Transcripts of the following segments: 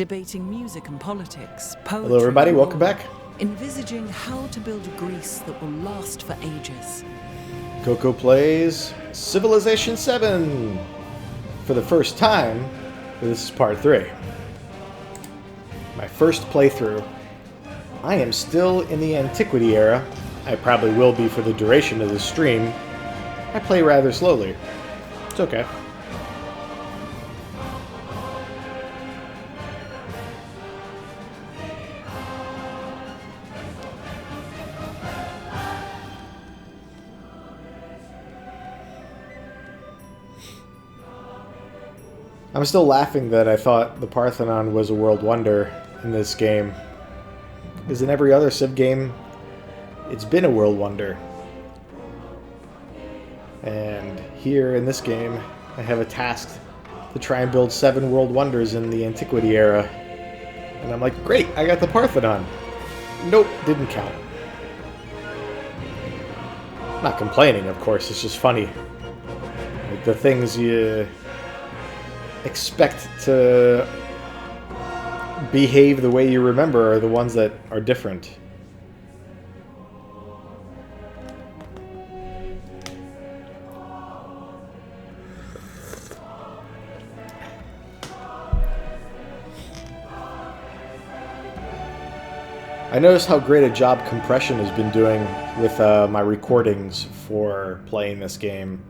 debating music and politics, poetry. Hello everybody, welcome back. Envisaging how to build a Greece that will last for ages. CoKo plays Civilization 7 for the first time. This is part 3. My first playthrough. I am still in the Antiquity era. I probably will be for the duration of this stream. I play rather slowly. It's okay. I'm still laughing that I thought the Parthenon was a world wonder in this game. Because in every other Civ game, it's been a world wonder. And here in this game, I have a task to try and build 7 world wonders in the Antiquity era. And I'm like, great, I got the Parthenon. Nope, didn't count. Not complaining, of course, it's just funny. Like the things you expect to behave the way you remember are the ones that are different. I noticed how great a job compression has been doing with my recordings for playing this game,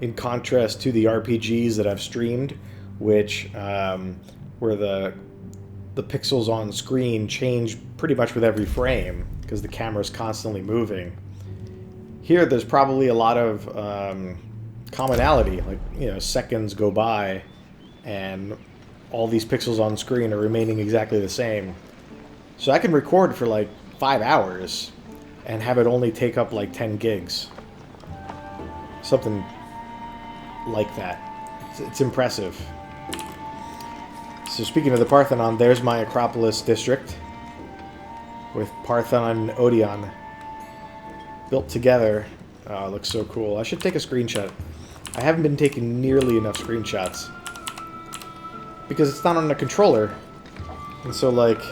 in contrast to the RPGs that I've streamed, which where the pixels on screen change pretty much with every frame because the camera's constantly moving. Here there's probably a lot of commonality, like, you know, seconds go by and all these pixels on screen are remaining exactly the same. So I can record for like 5 hours and have it only take up like 10 gigs. Something like that. It's impressive. So speaking of the Parthenon, there's my Acropolis district with Parthenon and Odeon built together. Oh, it looks so cool. I should take a screenshot. I haven't been taking nearly enough screenshots because it's not on the controller. And so, like,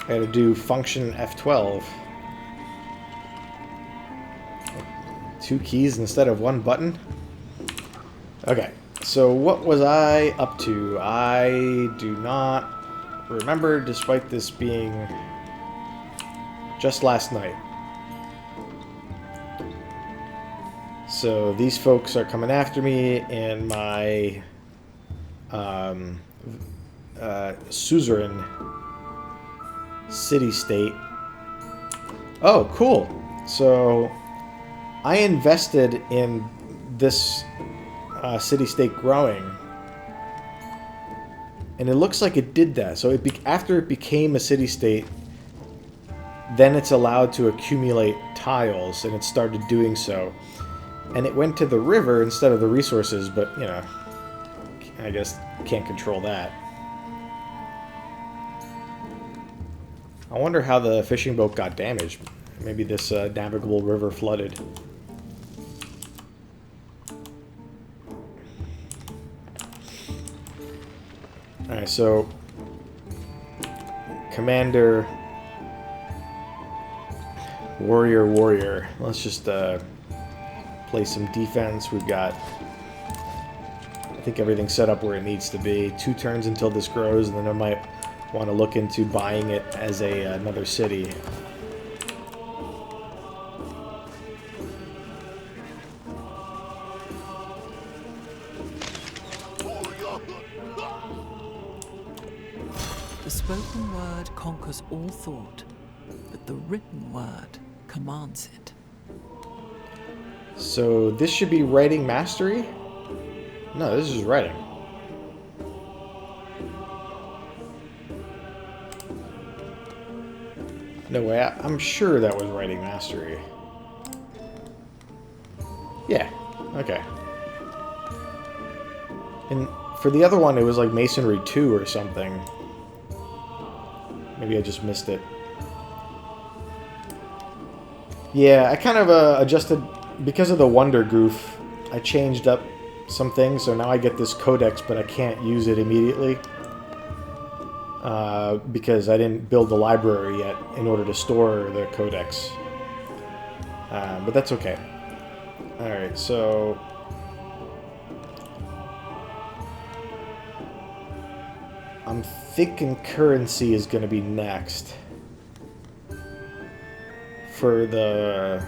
I had to do function F12. 2 keys instead of 1 button. Okay. So what was I up to? I do not remember, despite this being just last night. So these folks are coming after me in my suzerain city-state. Oh, cool. So I invested in this city-state growing, and it looks like it did that. So after it became a city-state, then it's allowed to accumulate tiles, and it started doing so. And it went to the river instead of the resources, but, you know, I guess can't control that. I wonder how the fishing boat got damaged. Maybe this navigable river flooded. Alright, so Commander, Warrior. Let's just play some defense. We've got, I think, everything set up where it needs to be. 2 turns until this grows, and then I might want to look into buying it as another city. The spoken word conquers all thought, but the written word commands it. So this should be writing mastery? No, this is writing. No way, I'm sure that was writing mastery. Yeah, okay. And for the other one, it was like Masonry 2 or something. Maybe I just missed it. Yeah, I kind of adjusted, because of the Wonder Goof, I changed up some things, so now I get this codex, but I can't use it immediately because I didn't build the library yet in order to store the codex. But that's okay. Alright, so... I'm thinking currency is going to be next for the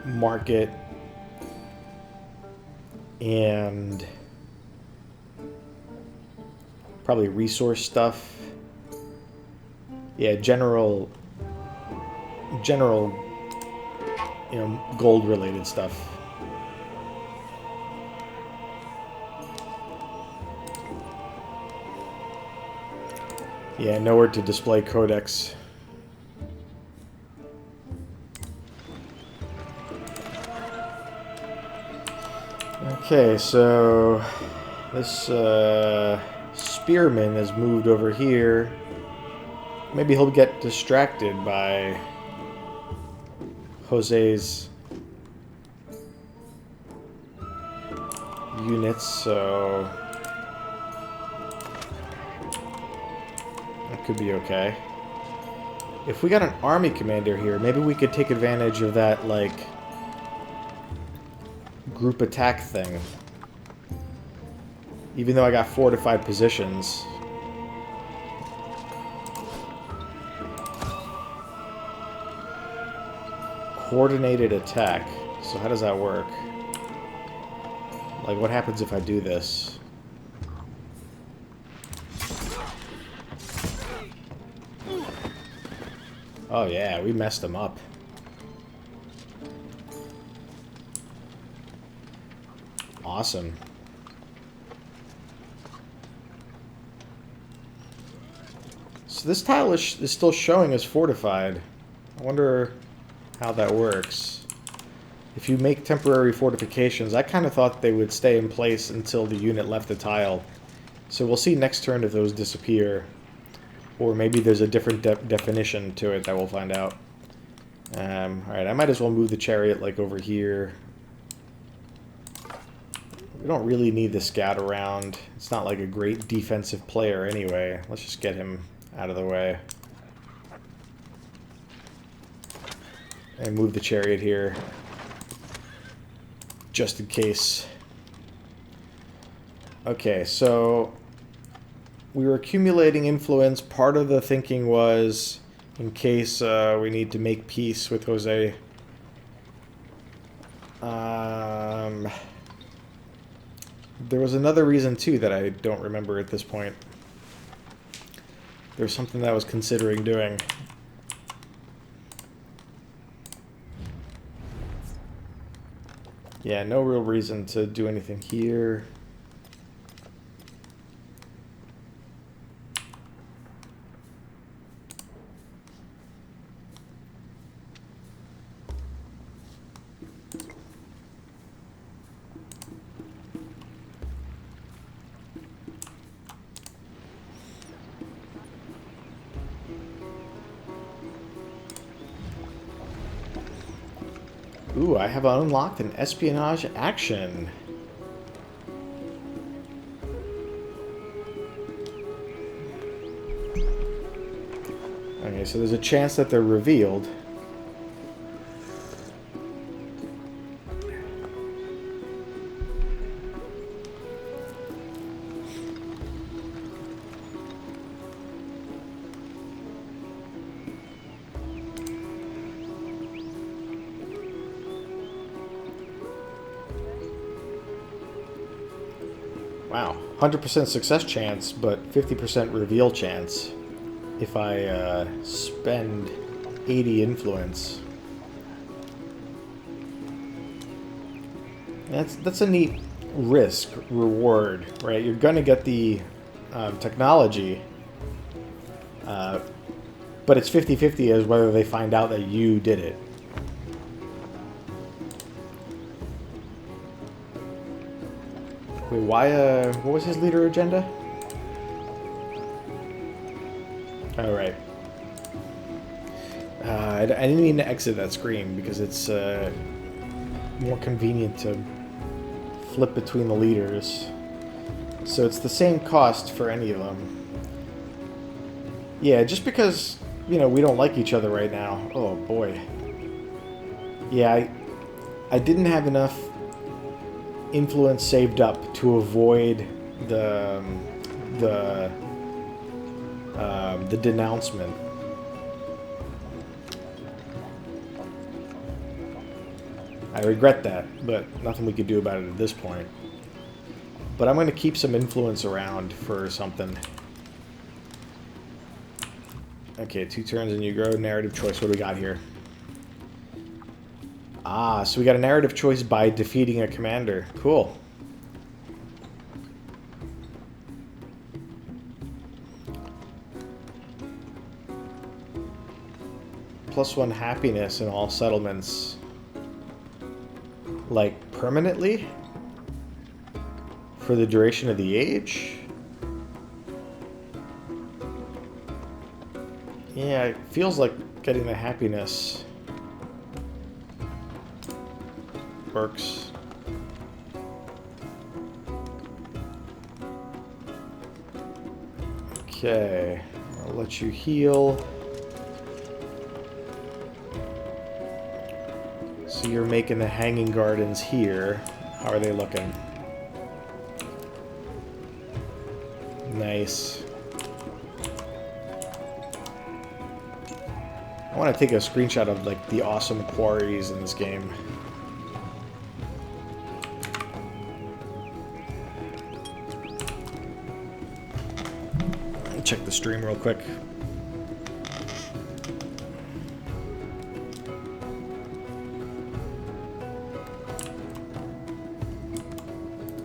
market and probably resource stuff. Yeah, general, you know, gold related stuff. Yeah, nowhere to display codex. Okay, so this spearman has moved over here. Maybe he'll get distracted by Jose's units, so that could be okay. If we got an army commander here, maybe we could take advantage of that, like, group attack thing. Even though I got fortified positions. Coordinated attack. So how does that work? Like, what happens if I do this? Oh yeah, we messed them up. Awesome. So this tile is still showing as fortified. I wonder how that works. If you make temporary fortifications, I kind of thought they would stay in place until the unit left the tile. So we'll see next turn if those disappear. Or maybe there's a different definition to it that we'll find out. Alright, I might as well move the chariot like over here. We don't really need the scout around. It's not like a great defensive player anyway. Let's just get him out of the way. And move the chariot here. Just in case. Okay, so we were accumulating influence. Part of the thinking was in case we need to make peace with Jose. There was another reason too that I don't remember at this point. There's something that I was considering doing. Yeah, no real reason to do anything here. Ooh, I have unlocked an espionage action. Okay, so there's a chance that they're revealed. Wow, 100% success chance, but 50% reveal chance if I spend 80 influence. That's a neat risk reward, right? You're gonna get the technology, but it's 50-50 as whether they find out that you did it. Wait, why, what was his leader agenda? Oh, right. I didn't mean to exit that screen because it's more convenient to flip between the leaders. So it's the same cost for any of them. Yeah, just because, you know, we don't like each other right now. Oh, boy. Yeah, I didn't have enough influence saved up to avoid the denouncement. I regret that, but nothing we could do about it at this point. But I'm going to keep some influence around for something. Okay, 2 turns and you grow. Narrative choice. What do we got here? Ah, so we got a narrative choice by defeating a commander. Cool. +1 happiness in all settlements. Like, permanently? For the duration of the age? Yeah, it feels like getting the happiness works. Okay, I'll let you heal. So you're making the hanging gardens here. How are they looking? Nice. I want to take a screenshot of like the awesome quarries in this game. Let me check the stream real quick.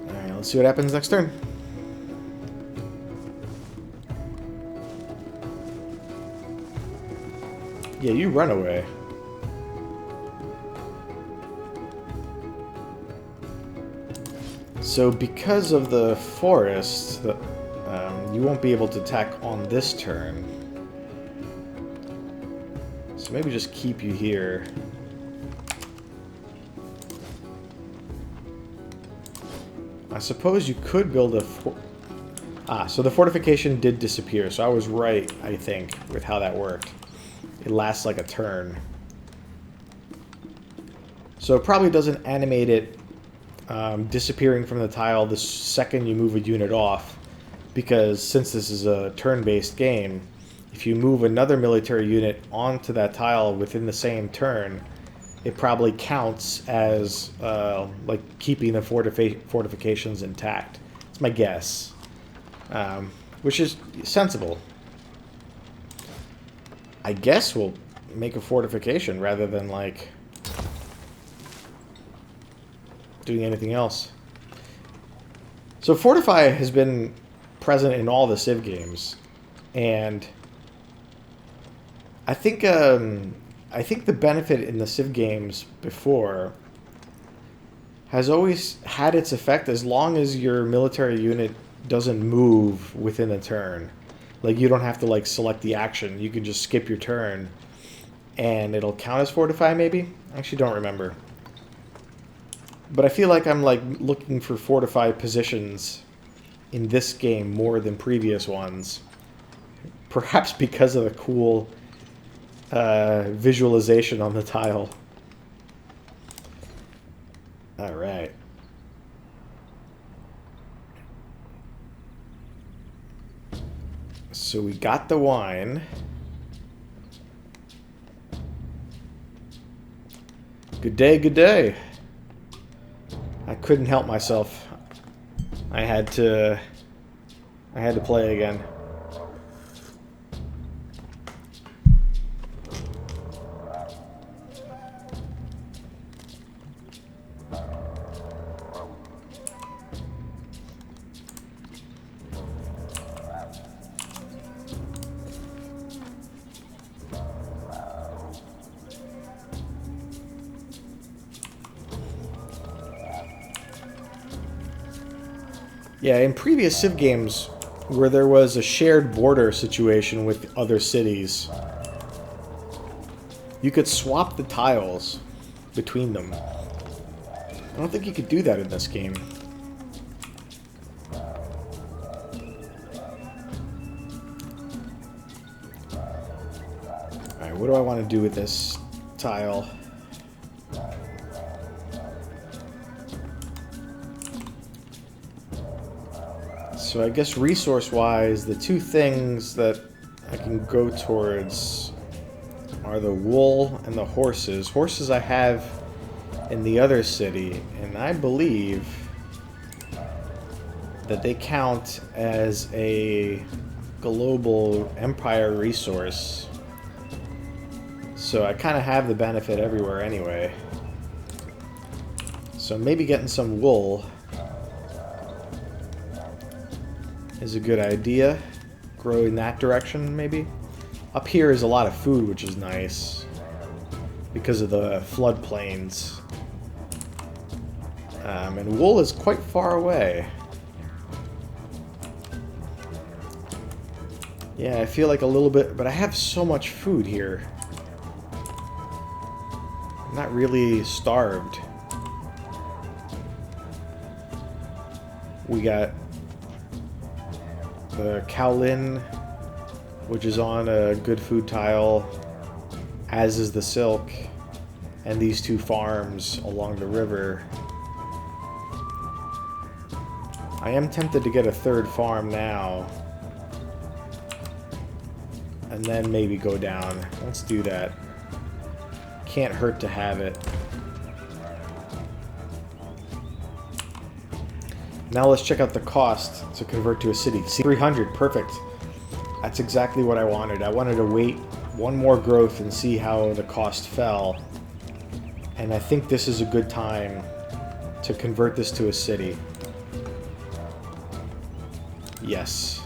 Alright, let's see what happens next turn. Yeah, you run away. So because of the forest, you won't be able to attack on this turn. So maybe just keep you here. I suppose you could build a so the fortification did disappear, so I was right, I think, with how that worked. It lasts like a turn. So it probably doesn't animate it disappearing from the tile the second you move a unit off, because since this is a turn-based game, if you move another military unit onto that tile within the same turn, it probably counts as like keeping the fortifications intact. It's my guess, which is sensible. I guess we'll make a fortification rather than, like, doing anything else. So Fortify has been present in all the Civ games, and I think the benefit in the Civ games before has always had its effect as long as your military unit doesn't move within a turn. Like, you don't have to, like, select the action. You can just skip your turn, and it'll count as Fortify, maybe? I actually don't remember. But I feel like I'm, like, looking for Fortify positions in this game more than previous ones. Perhaps because of the cool visualization on the tile. Alright. So we got the wine. Good day, good day. I couldn't help myself. I had to play again. Yeah, in previous Civ games where there was a shared border situation with other cities, you could swap the tiles between them. I don't think you could do that in this game. what do I want to do with this tile? So I guess resource-wise, the two things that I can go towards are the wool and the horses. Horses I have in the other city, and I believe that they count as a global empire resource. So I kind of have the benefit everywhere anyway. So maybe getting some wool is a good idea. Grow in that direction, maybe. Up here is a lot of food, which is nice because of the floodplains. And wool is quite far away. Yeah, I feel like a little bit, but I have so much food here. I'm not really starved. We got the Kowlin, which is on a good food tile, as is the Silk, and these two farms along the river. I am tempted to get a third farm now, and then maybe go down. Let's do that. Can't hurt to have it. Now let's check out the cost to convert to a city. 300, perfect. That's exactly what I wanted. I wanted to wait one more growth and see how the cost fell. And I think this is a good time to convert this to a city. Yes.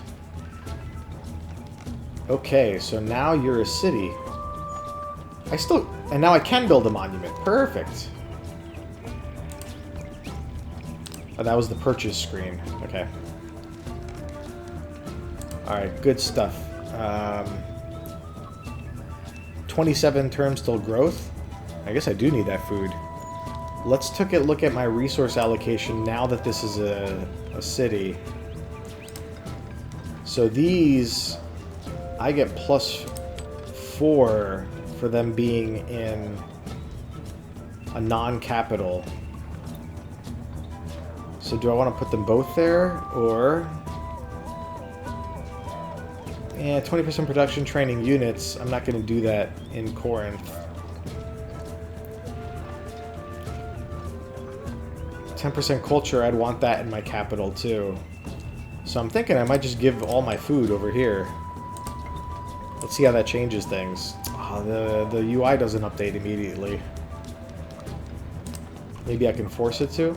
Okay, so now you're a city. And now I can build a monument. Perfect. Oh, that was the purchase screen. Okay. Alright, good stuff. 27 turns till growth. I guess I do need that food. Let's take a look at my resource allocation now that this is a city. So these, I get +4 for them being in a non-capital. So do I want to put them both there, or... Yeah, 20% production training units. I'm not going to do that in Corinth. 10% culture, I'd want that in my capital too. So I'm thinking I might just give all my food over here. Let's see how that changes things. Oh, the UI doesn't update immediately. Maybe I can force it to?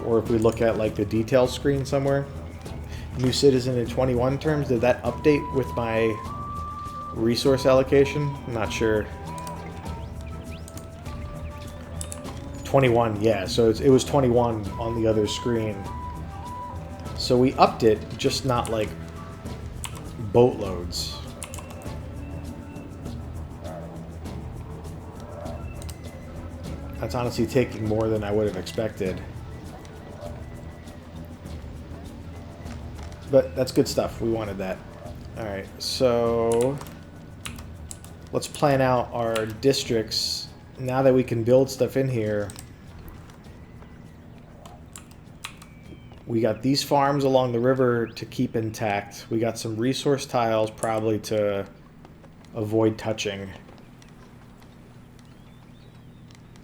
Or if we look at like the details screen somewhere. New citizen in 21 terms. Did that update with my resource allocation? I'm not sure. 21, yeah. So it was 21 on the other screen. So we upped it, just not like boatloads. That's honestly taking more than I would have expected. But that's good stuff. We wanted that. Alright, so let's plan out our districts. Now that we can build stuff in here, we got these farms along the river to keep intact. We got some resource tiles probably to avoid touching.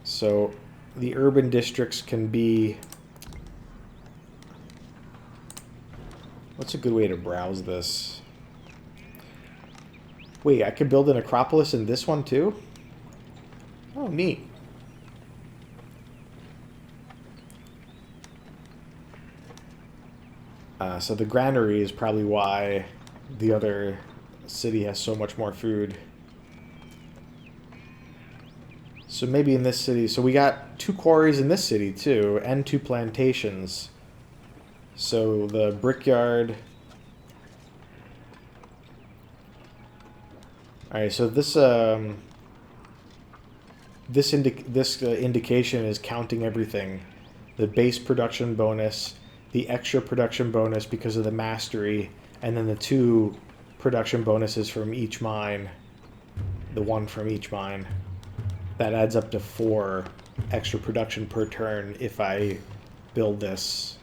So the urban districts can be... What's a good way to browse this? Wait, I could build an Acropolis in this one too? Oh, neat. So the granary is probably why the other city has so much more food. So maybe in this city... So we got 2 quarries in this city too, and 2 plantations. So the brickyard... Alright, so this indication is counting everything. The base production bonus, the extra production bonus because of the mastery, and then the 2 production bonuses from each mine, the 1 from each mine. That adds up to 4 extra production per turn if I build this.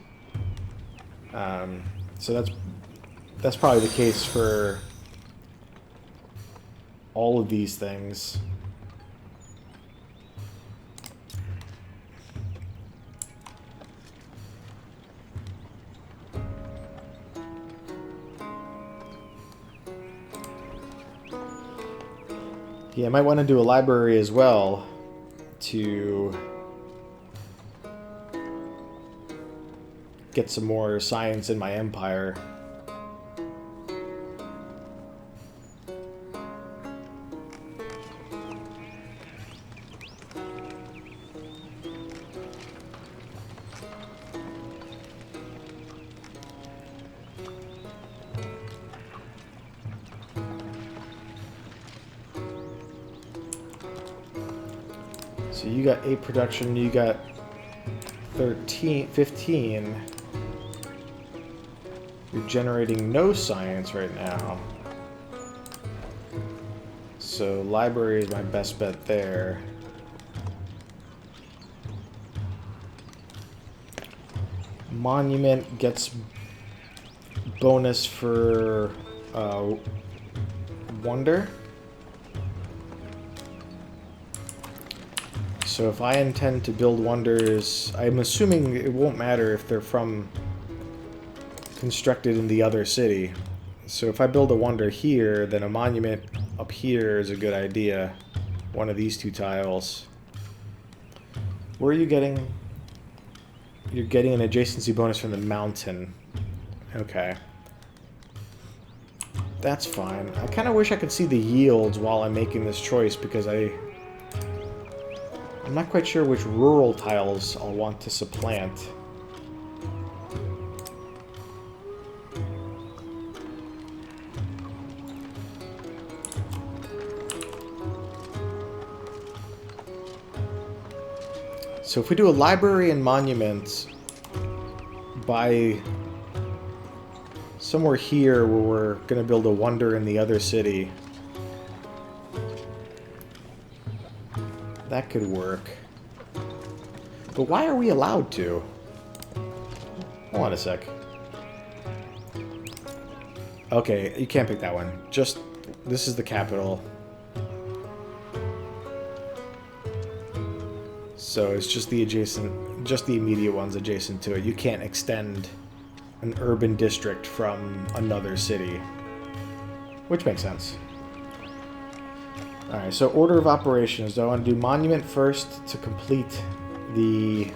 So that's probably the case for all of these things. Yeah, I might want to do a library as well to get some more science in my empire. So you got 8 production, you got 15. You're generating no science right now. So library is my best bet there. Monument gets bonus for wonder. So if I intend to build wonders, I'm assuming it won't matter if they're from constructed in the other city. So if I build a wonder here, then a monument up here is a good idea. One of these 2 tiles. Where are you getting? You're getting an adjacency bonus from the mountain. Okay. That's fine. I kind of wish I could see the yields while I'm making this choice, because I'm not quite sure which rural tiles I'll want to supplant. So if we do a library and monuments by somewhere here where we're going to build a wonder in the other city, that could work. But why are we allowed to? Hold on a sec. Okay, you can't pick that one. Just, this is the capital. So it's just the adjacent, just the immediate ones adjacent to it. You can't extend an urban district from another city. Which makes sense. Alright, so order of operations. Do I want to do monument first to complete the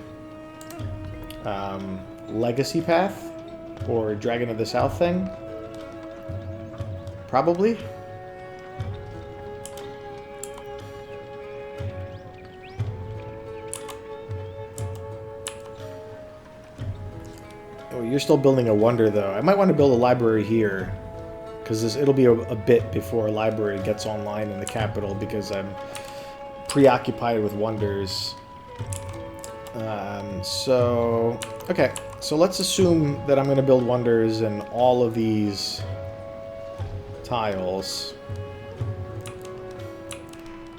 legacy path? Or Dragon of the South thing? Probably. Oh, you're still building a wonder, though. I might want to build a library here, because it'll be a bit before a library gets online in the capital, because I'm preoccupied with wonders. Okay, so let's assume that I'm going to build wonders in all of these tiles.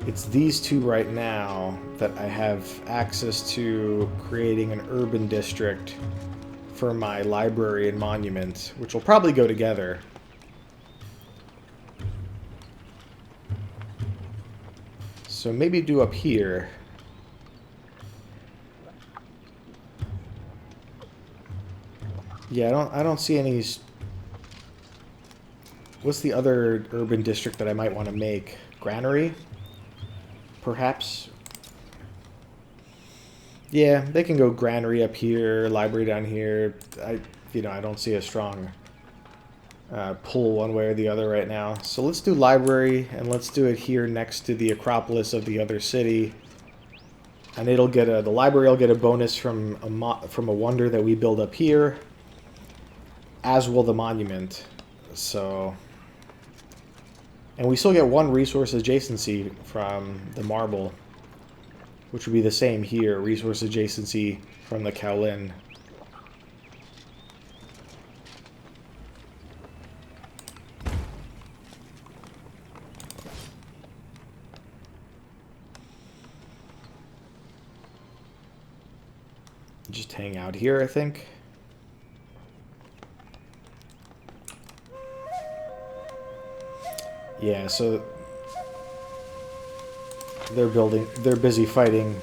It's these 2 right now that I have access to creating an urban district for my library and monument, which will probably go together. So maybe do up here. Yeah, I don't see any. What's the other urban district that I might want to make? Granary? Perhaps? Yeah, they can go granary up here, library down here. I don't see a strong pull one way or the other right now. So let's do library, and let's do it here next to the Acropolis of the other city. And it'll get the library will get a bonus from a wonder that we build up here, as will the monument. So, and we still get 1 resource adjacency from the marble, which would be the same here, resource adjacency from the Kowlin. Just hang out here, I think. Yeah, so they're busy fighting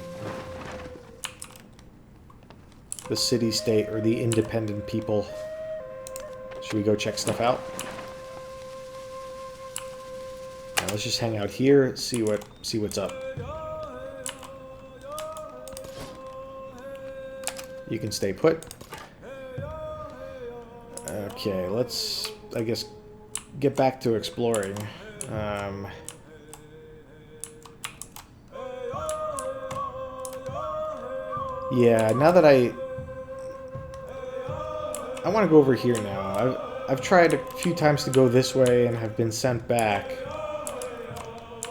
the city-state or the independent people. Should we go check stuff out? Now, let's just hang out here, see what's up. You can stay put. Okay, let's, I guess, get back to exploring. Yeah, now that I want to go over here now. I've tried a few times to go this way and have been sent back.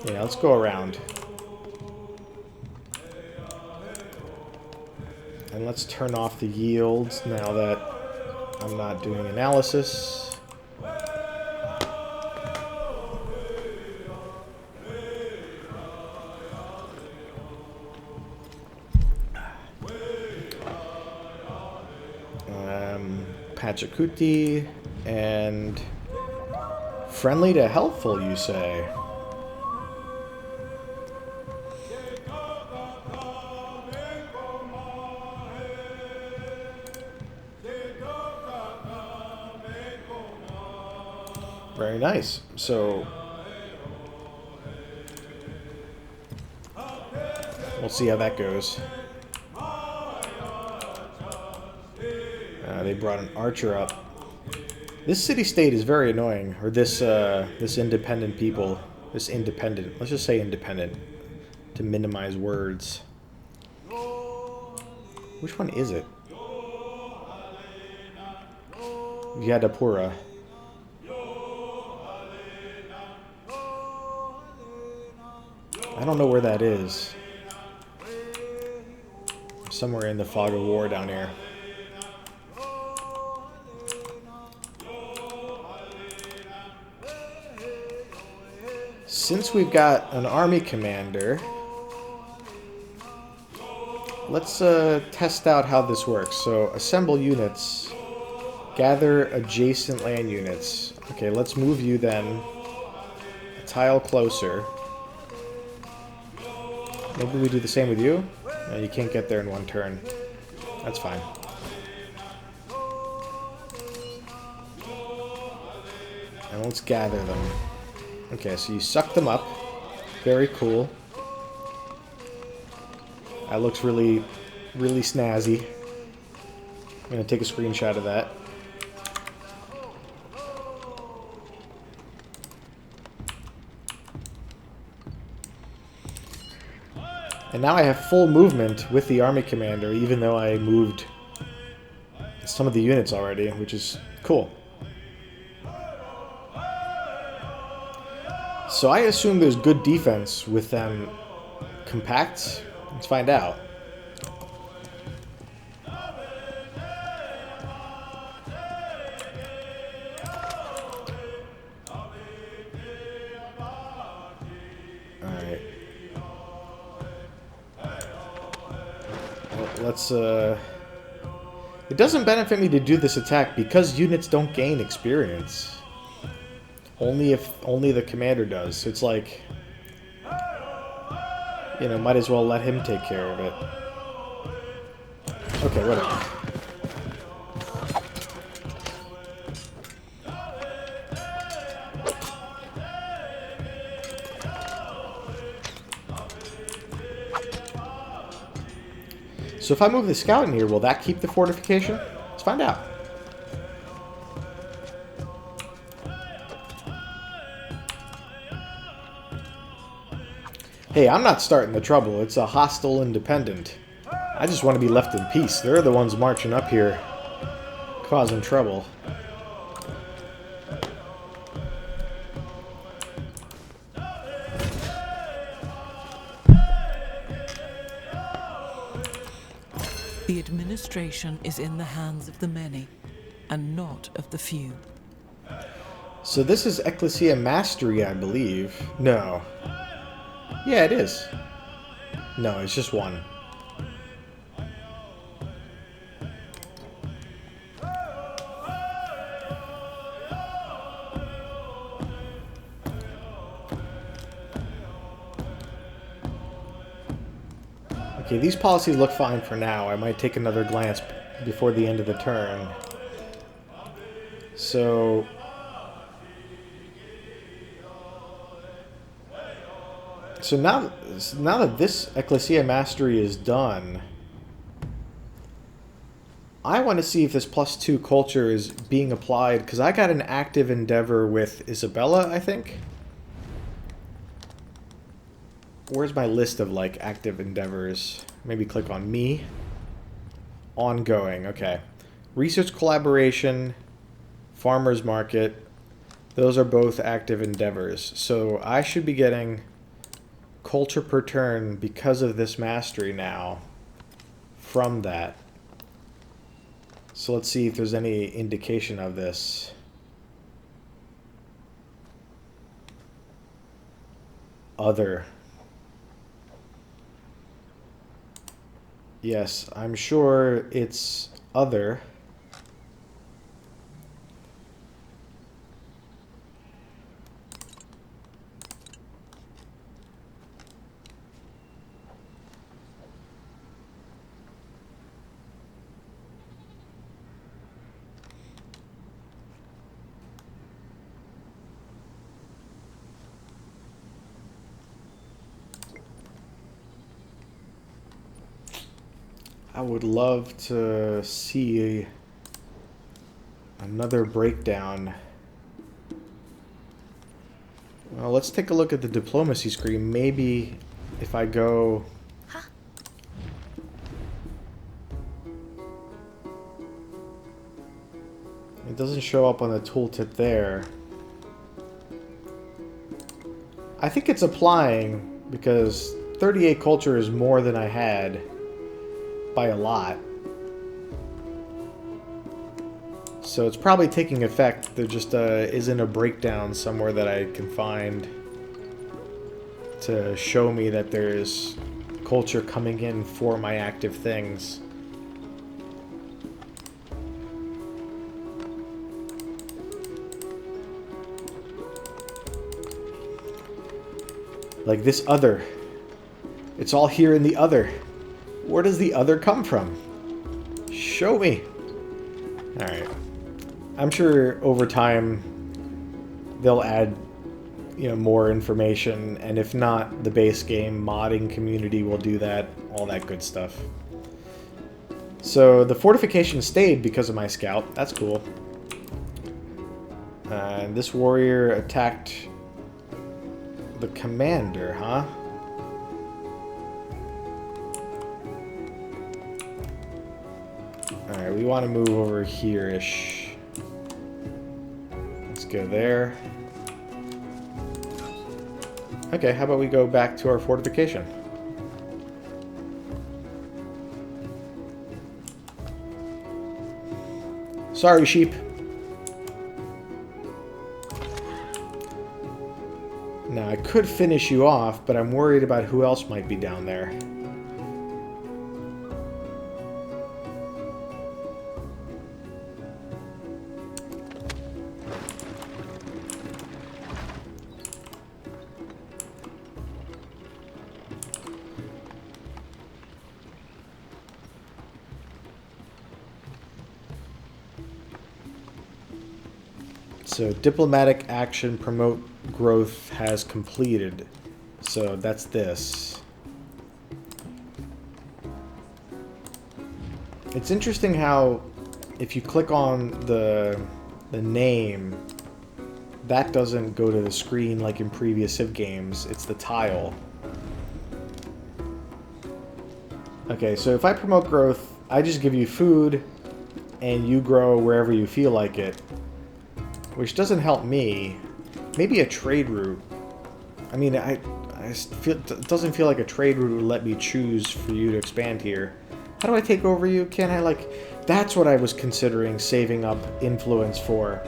Yeah, let's go around. And let's turn off the yields now that I'm not doing analysis. Pachacuti and friendly to helpful, you say? Very nice. So we'll see how that goes. They brought an archer up. This city-state is very annoying. Or this this independent people. This independent. Let's just say independent to minimize words. Which one is it? Yadapura. I don't know where that is. Somewhere in the fog of war down here. Since we've got an army commander, let's test out how this works. So, assemble units. Gather adjacent land units. Okay, let's move you then a tile closer. Maybe we do the same with you? No, you can't get there in one turn. That's fine. And let's gather them. Okay, so you suck them up. Very cool. That looks really, really snazzy. I'm going to take a screenshot of that. And now I have full movement with the army commander, even though I moved some of the units already, which is cool. So I assume there's good defense with them compact. Let's find out. Alright. Well, let's, it doesn't benefit me to do this attack because units don't gain experience. Only the commander does. It's like, you know, might as well let him take care of it. Okay, whatever. So if I move the scout in here, will that keep the fortification? Let's find out. Hey, I'm not starting the trouble. It's a hostile independent. I just want to be left in peace. They're the ones marching up here, causing trouble. The administration is in the hands of the many, and not of the few. So this is Ecclesia Mastery, I believe. No. Yeah, it is. No, it's just one. Okay, these policies look fine for now. I might take another glance before the end of the turn. So now that this Ecclesia Mastery is done, I want to see if this +2 culture is being applied, because I got an active endeavor with Isabella, I think. Where's my list of, like, active endeavors? Maybe click on me. Ongoing, okay. Research collaboration, farmer's market. Those are both active endeavors. So I should be getting culture per turn because of this mastery now from that. So let's see if there's any indication of this. Other. Yes, I'm sure it's other. I would love to see another breakdown. Well, let's take a look at the diplomacy screen. Maybe if I go... It doesn't show up on the tooltip there. I think it's applying because 38 culture is more than I had. By a lot. So it's probably taking effect. There just isn't a breakdown somewhere that I can find to show me that there's culture coming in for my active things. Like this other. It's all here in the other. Where does the other come from? Show me. Alright. I'm sure over time they'll add, you know, more information, and if not, the base game modding community will do that, all that good stuff. So the fortification stayed because of my scout. That's cool. And this warrior attacked the commander, huh? Alright, we want to move over here-ish. Let's go there. Okay, how about we go back to our fortification? Sorry, sheep. Now, I could finish you off, but I'm worried about who else might be down there. So diplomatic action promote growth has completed. So that's this. It's interesting how if you click on the name, that doesn't go to the screen like in previous Civ games. It's the tile. Okay, so if I promote growth, I just give you food and you grow wherever you feel like it. Which doesn't help me. Maybe a trade route. I mean, I feel it doesn't feel like a trade route would let me choose for you to expand here. How do I take over you? Can I, like... That's what I was considering saving up influence for.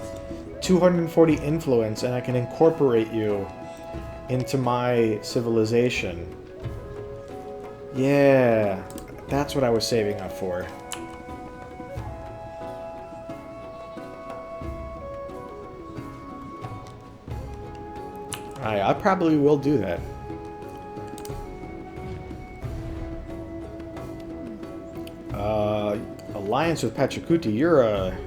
240 influence, and I can incorporate you into my civilization. Yeah, that's what I was saving up for. I probably will do that. alliance with Pachacuti. You're a...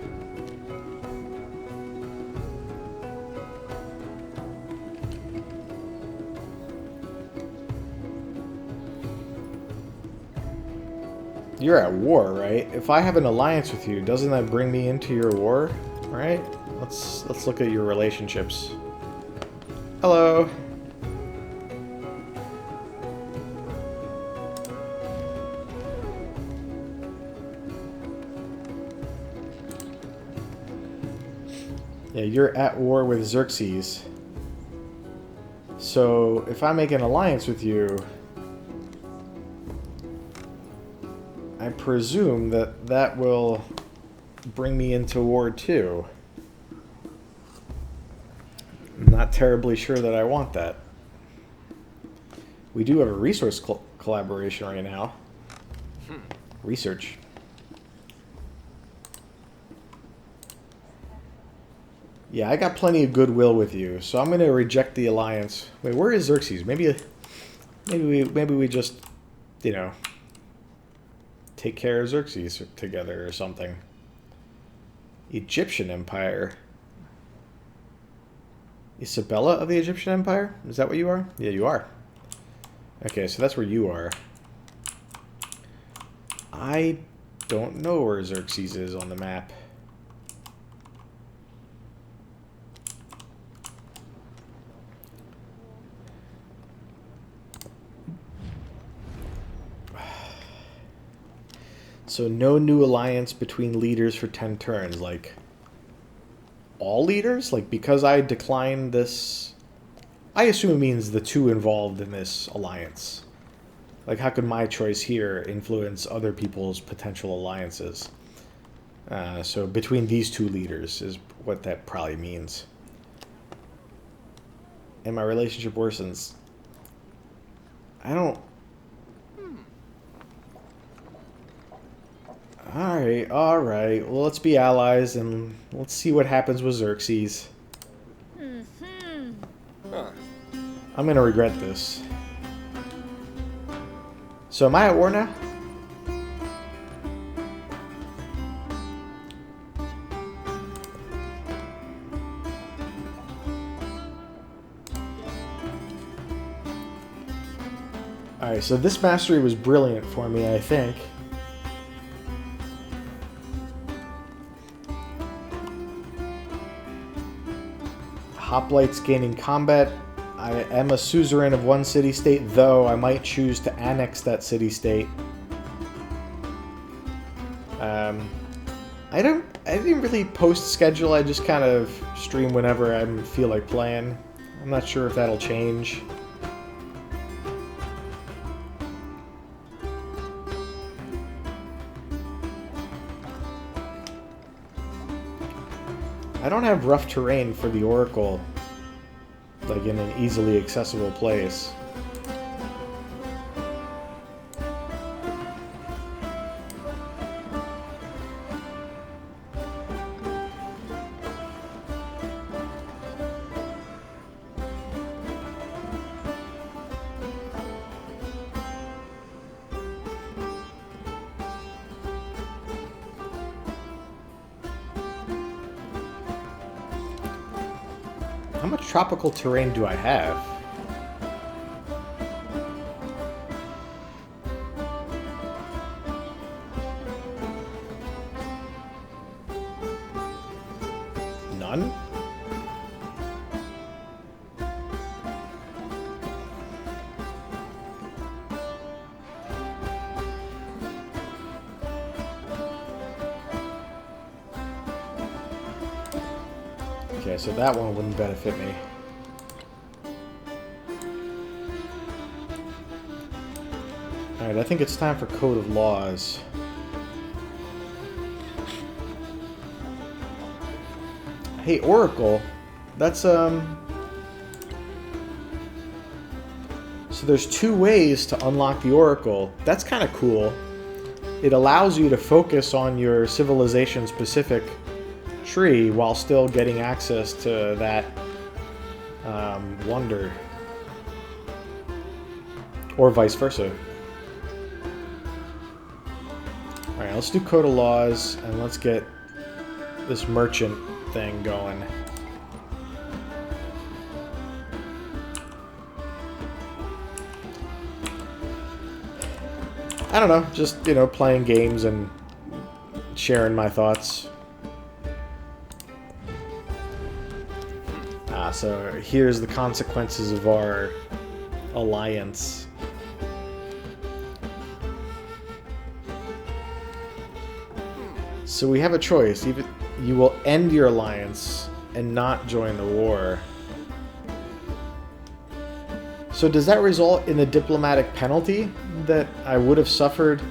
You're at war, right? If I have an alliance with you, doesn't that bring me into your war? Right? Let's look at your relationships. Hello. Yeah, you're at war with Xerxes. So if I make an alliance with you, I presume that that will bring me into war too. I'm not terribly sure that I want that. We do have a resource collaboration right now. Research. Yeah, I got plenty of goodwill with you, so I'm going to reject the alliance. Wait, where is Xerxes? Maybe we just, you know, take care of Xerxes together or something. Egyptian Empire. Isabella of the Egyptian Empire? Is that what you are? Yeah, you are. Okay, so that's where you are. I don't know where Xerxes is on the map. So no new alliance between leaders for 10 turns. Like, all leaders? Like, because I declined this... I assume it means the two involved in this alliance. Like, how could my choice here influence other people's potential alliances? So between these two leaders is what that probably means. And my relationship worsens. I don't... Alright. Well, let's be allies and let's see what happens with Xerxes. I'm gonna regret this. So am I at war now? Alright, so this mastery was brilliant for me, I think. Hoplites gaining combat. I am a suzerain of one city-state, though I might choose to annex that city-state. I didn't really post schedule, I just kind of stream whenever I feel like playing. I'm not sure if that'll change. I don't have rough terrain for the Oracle, like in an easily accessible place. How much tropical terrain do I have? None? Okay, so that one wouldn't benefit me. Alright, I think it's time for Code of Laws. Hey, Oracle. That's, So there's two ways to unlock the Oracle. That's kind of cool. It allows you to focus on your civilization-specific tree while still getting access to that wonder. Or vice versa. Alright, Alright, let's do Code of Laws, and let's get this merchant thing going. I don't know, just, you know, playing games and sharing my thoughts. So here's the consequences of our alliance. So we have a choice. Either you will end your alliance and not join the war. So does that result in a diplomatic penalty that I would have suffered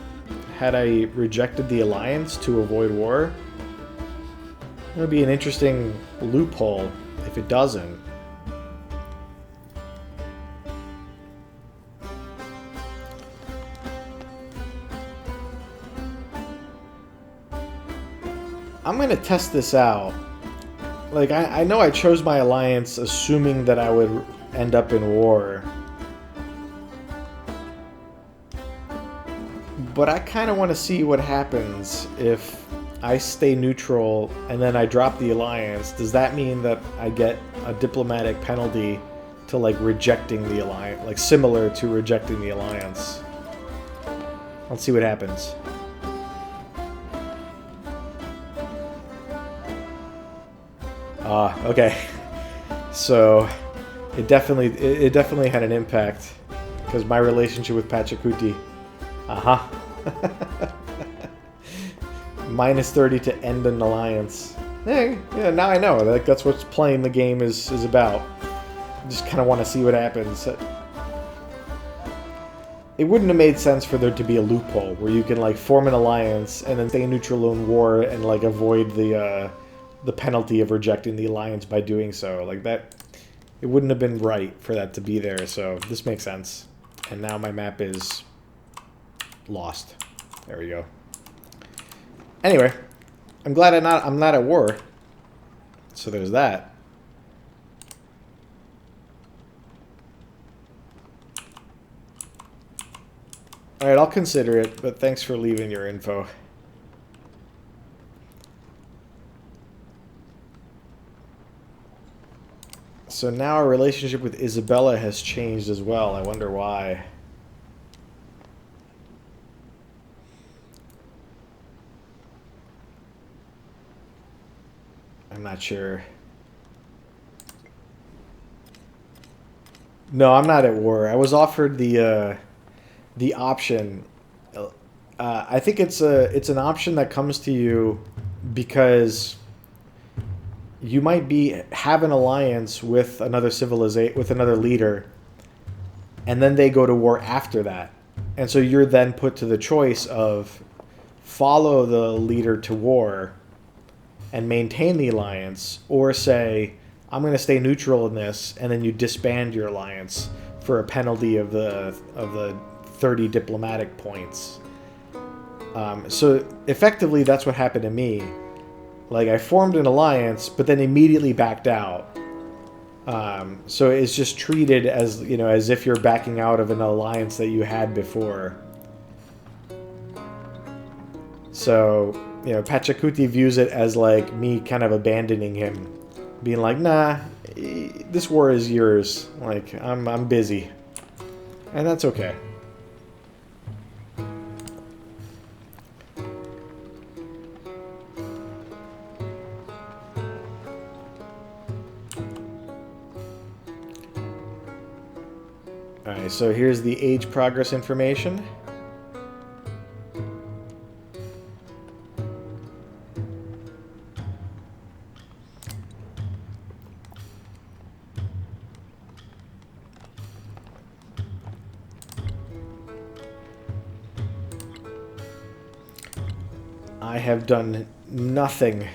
had I rejected the alliance to avoid war? It would be an interesting loophole if it doesn't. I'm going to test this out. Like, I know I chose my alliance assuming that I would end up in war. But I kind of want to see what happens if I stay neutral and then I drop the alliance. Does that mean that I get a diplomatic penalty to, like, rejecting the alliance? Like, similar to rejecting the alliance. Let's see what happens. Okay. So it definitely had an impact because my relationship with Pachacuti. Minus 30 to end an alliance. Yeah, now I know. Like, that's what playing the game is about. Just kind of want to see what happens. It wouldn't have made sense for there to be a loophole where you can, like, form an alliance and then stay neutral in war and, like, avoid the penalty of rejecting the alliance by doing so. Like, that, it wouldn't have been right for that to be there, so this makes sense. And now my map is lost. There we go. Anyway, I'm glad I'm not at war. So there's that. Alright, I'll consider it, but thanks for leaving your info. So now our relationship with Isabella has changed as well. I wonder why. I'm not sure. No, I'm not at war. I was offered the option. I think it's an option that comes to you because you might have an alliance with another civilization, with another leader, and then they go to war after that. And so you're then put to the choice of follow the leader to war and maintain the alliance, or say, I'm going to stay neutral in this, and then you disband your alliance for a penalty of the 30 diplomatic points. So effectively, that's what happened to me. Like, I formed an alliance, but then immediately backed out. So it's just treated as, you know, as if you're backing out of an alliance that you had before. So, you know, Pachacuti views it as, like, me kind of abandoning him. Being like, nah, this war is yours. Like, I'm busy. And that's okay. Alright, so here's the age progress information. I have done nothing.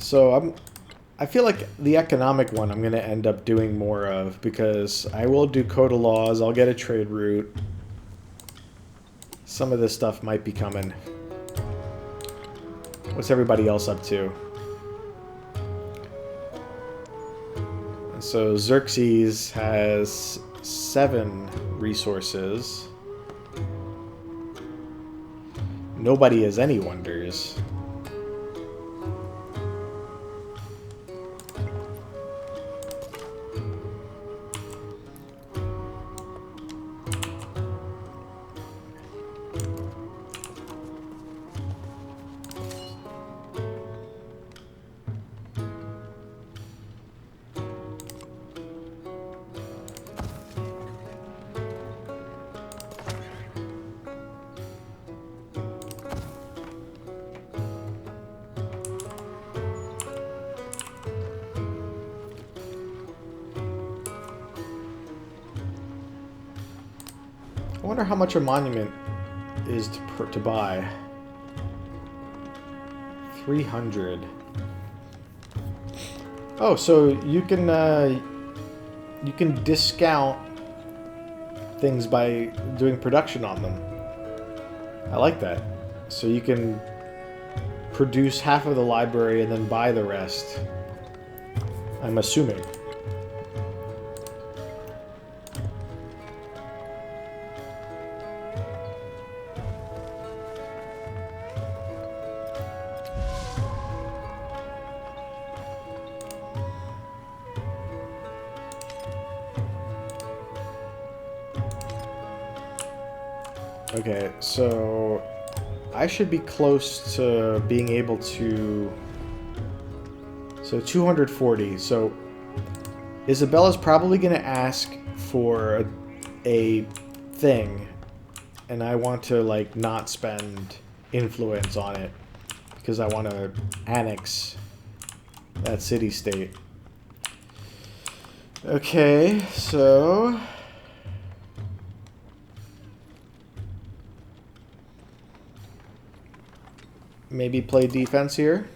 So I feel like the economic one I'm going to end up doing more of, because I will do Code of Laws, I'll get a trade route. Some of this stuff might be coming. What's everybody else up to? So Xerxes has 7 resources. Nobody has any wonders. I wonder how much a monument is to buy. 300. Oh, so you can discount things by doing production on them. I like that. So you can produce half of the library and then buy the rest. I'm assuming. Okay, so I should be close to being able to... So 240. So Isabella's probably going to ask for a thing, and I want to, like, not spend influence on it because I want to annex that city-state. Okay, so... maybe play defense here.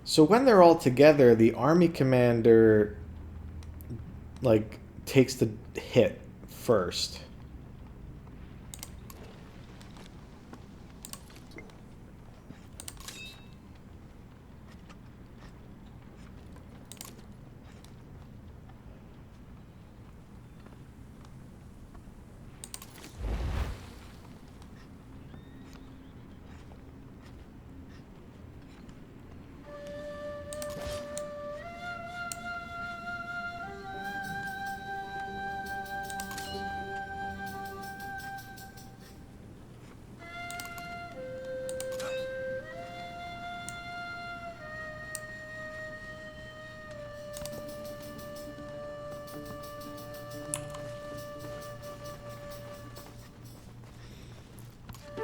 So when they're all together, the army commander, like, takes the hit first.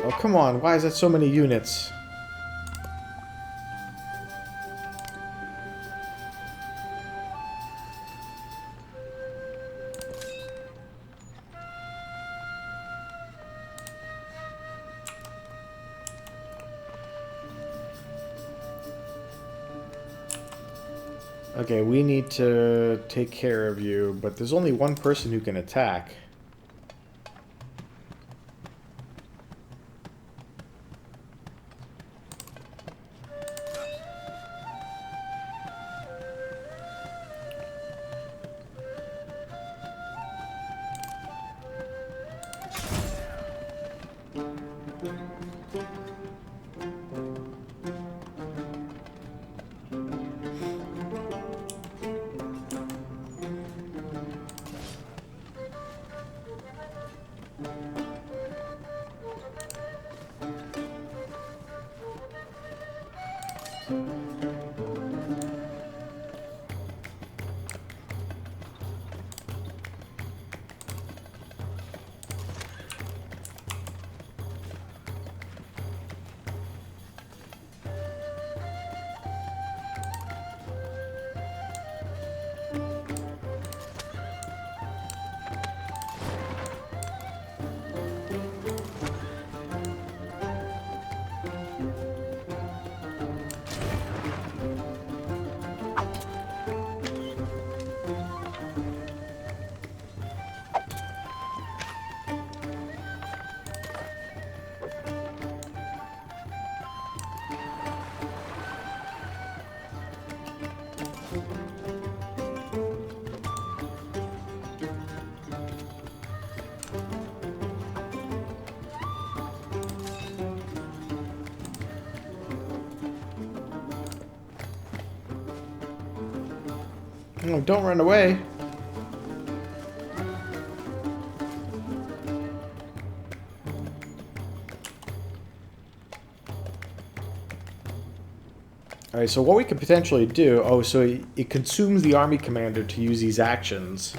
Oh, come on. Why is that so many units? Okay, we need to take care of you, but there's only one person who can attack. No, don't run away. Alright, so what we could potentially do... Oh, so it consumes the army commander to use these actions.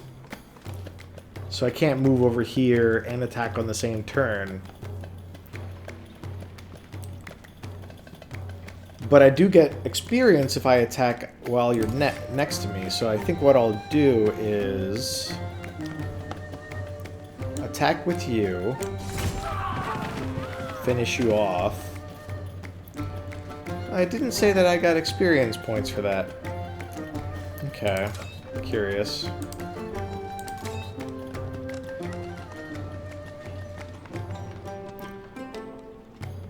So I can't move over here and attack on the same turn. But I do get experience if I attack while you're next to me. So I think what I'll do is... attack with you. Finish you off. I didn't say that I got experience points for that. Okay. Curious.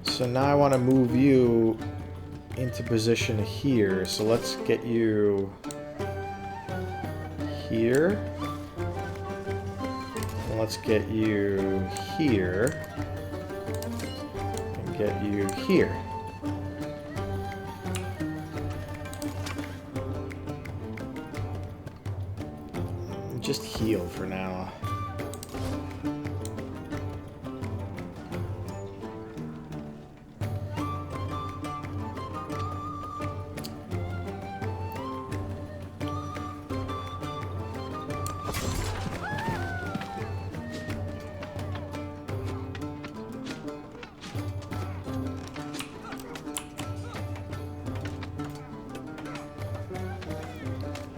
So now I want to move you into position here. So let's get you here. And let's get you here. And get you here. Just heal for now.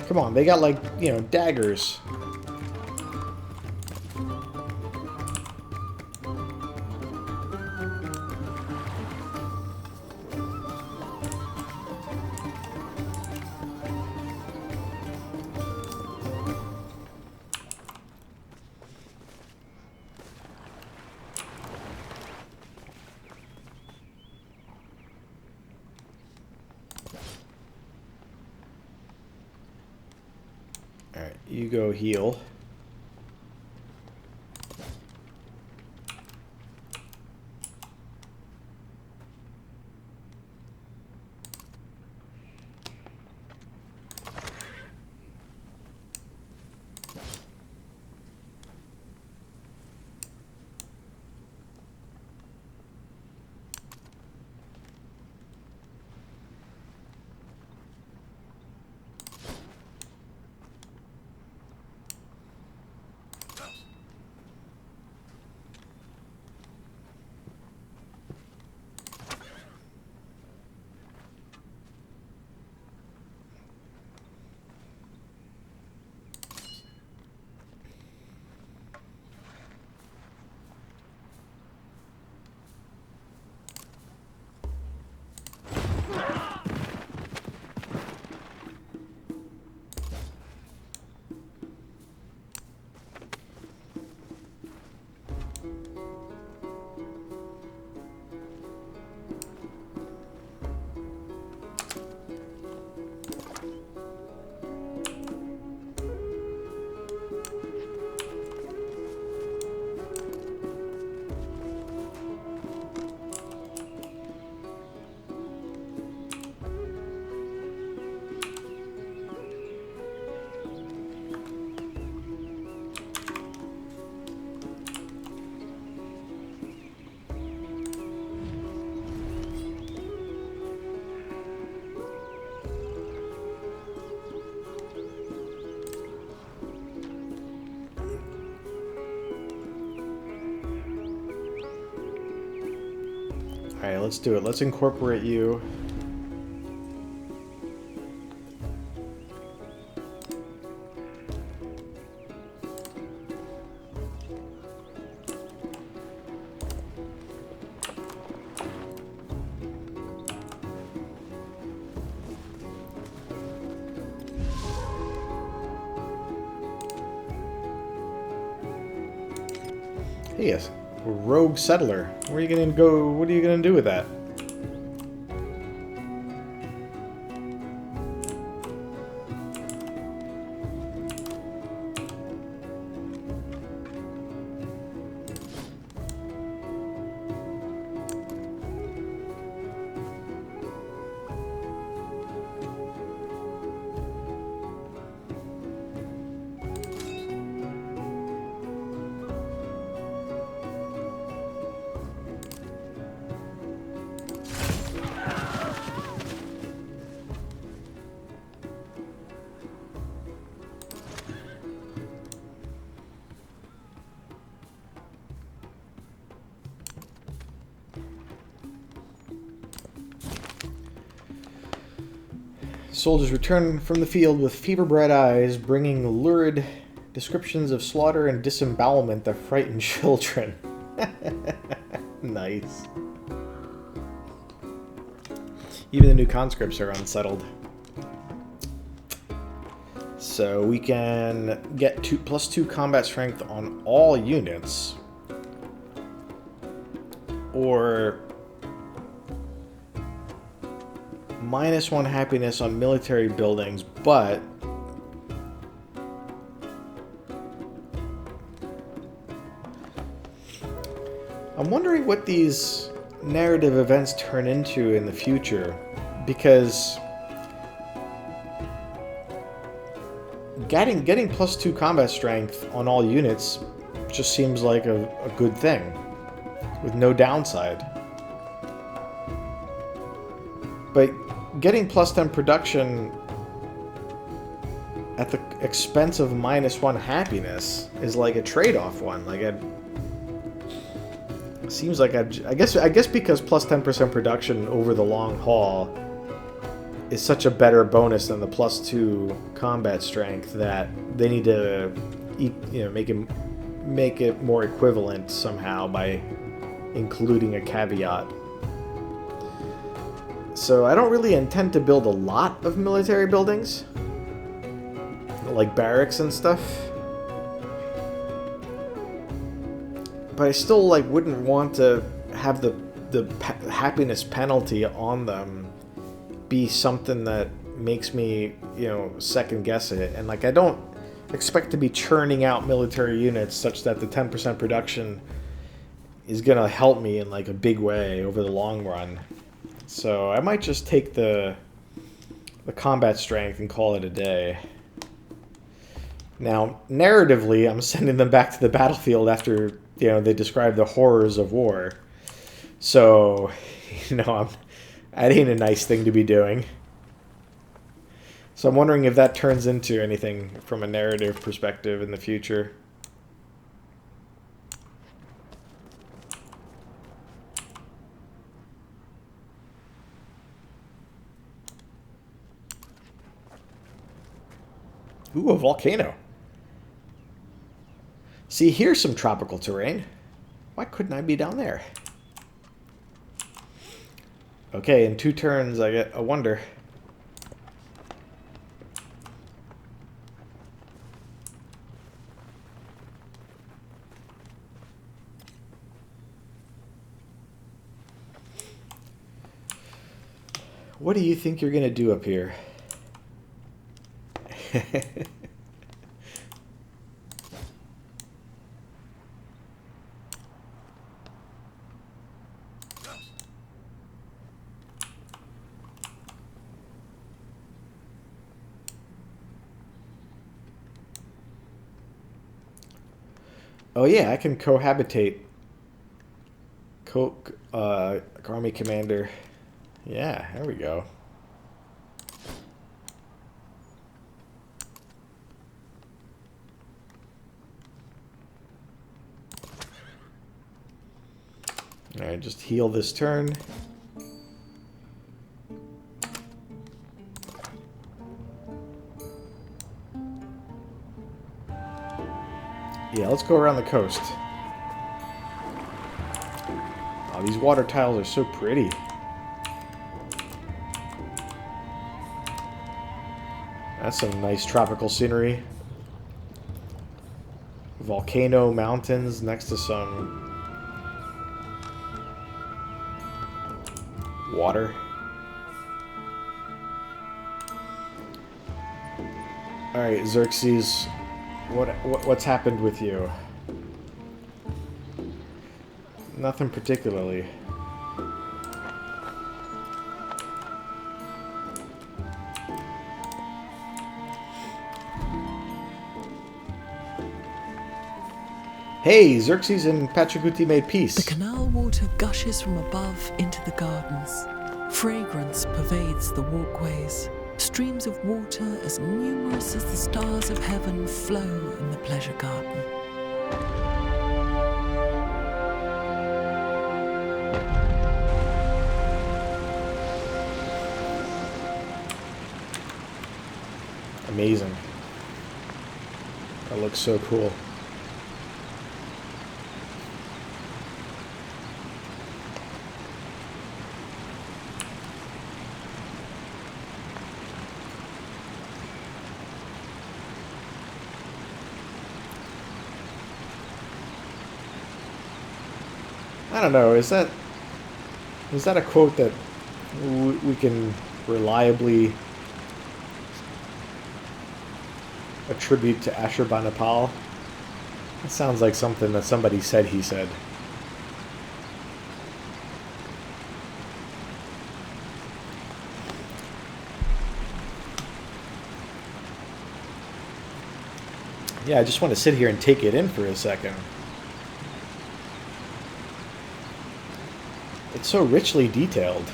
Come on, they got like, you know, daggers. Alright, you go heal. Alright, let's do it. Let's incorporate you. Yes. Rogue settler. Where are you gonna go? What are you gonna do with that? soldiers return from the field with fever-bright eyes, bringing lurid descriptions of slaughter and disembowelment that frighten children. Nice. Even the new conscripts are unsettled. So we can get +2 combat strength on all units. Or -1 happiness on military buildings, but I'm wondering what these narrative events turn into in the future, because getting +2 combat strength on all units just seems like a good thing with no downside. But getting +10 production at the expense of -1 happiness is like a trade-off one. Like seems like I guess because +10% production over the long haul is such a better bonus than the +2 combat strength that they need to make it more equivalent somehow by including a caveat. So I don't really intend to build a lot of military buildings, like barracks and stuff. But I still wouldn't want to have the happiness penalty on them be something that makes me, second guess it. And I don't expect to be churning out military units such that the 10% production is gonna help me in a big way over the long run. So I might just take the combat strength and call it a day. Now, narratively, I'm sending them back to the battlefield after, they describe the horrors of war. So, that ain't a nice thing to be doing. So I'm wondering if that turns into anything from a narrative perspective in the future. Ooh, a volcano. See, here's some tropical terrain. Why couldn't I be down there? Okay, in 2 turns I get a wonder. What do you think you're gonna do up here? Oh yeah, I can cohabitate. Army commander. Yeah, there we go. Alright, just heal this turn. Yeah, let's go around the coast. Oh, these water tiles are so pretty. That's some nice tropical scenery. Volcano mountains next to some water. Alright, Xerxes, what's happened with you? Nothing particularly. Hey, Xerxes and Pachacuti made peace. The canal water gushes from above into the gardens. Fragrance pervades the walkways. Streams of water as numerous as the stars of heaven flow in the pleasure garden. amazing. That looks so cool. I don't know, is that a quote that we can reliably attribute to Ashurbanipal? That sounds like something that somebody said he said. Yeah, I just want to sit here and take it in for a second. It's so richly detailed.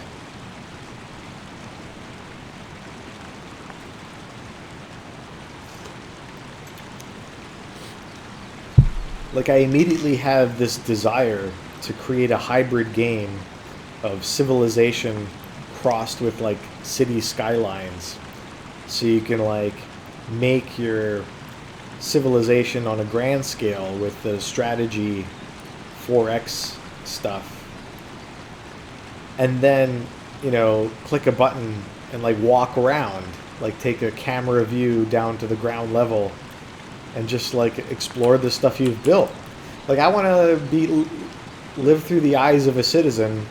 Like, I immediately have this desire to create a hybrid game of civilization crossed with, like, city skylines. So you can, like, make your civilization on a grand scale with the strategy 4X stuff. And then, you know, click a button and, like, walk around. Like, take a camera view down to the ground level and just, like, explore the stuff you've built. Like, I want to live through the eyes of a citizen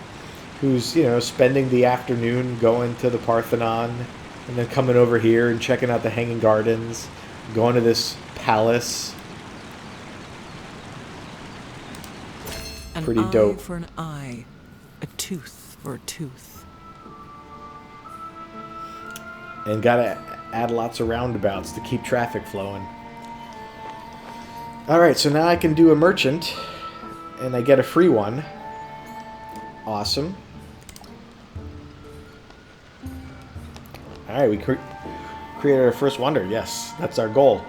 who's, you know, spending the afternoon going to the Parthenon and then coming over here and checking out the Hanging Gardens, going to this palace. Pretty dope. An eye for an eye, a tooth for a tooth. And gotta add lots of roundabouts to keep traffic flowing. Alright, so now I can do a merchant, and I get a free one. Awesome. Alright, we created our first wonder. Yes, that's our goal.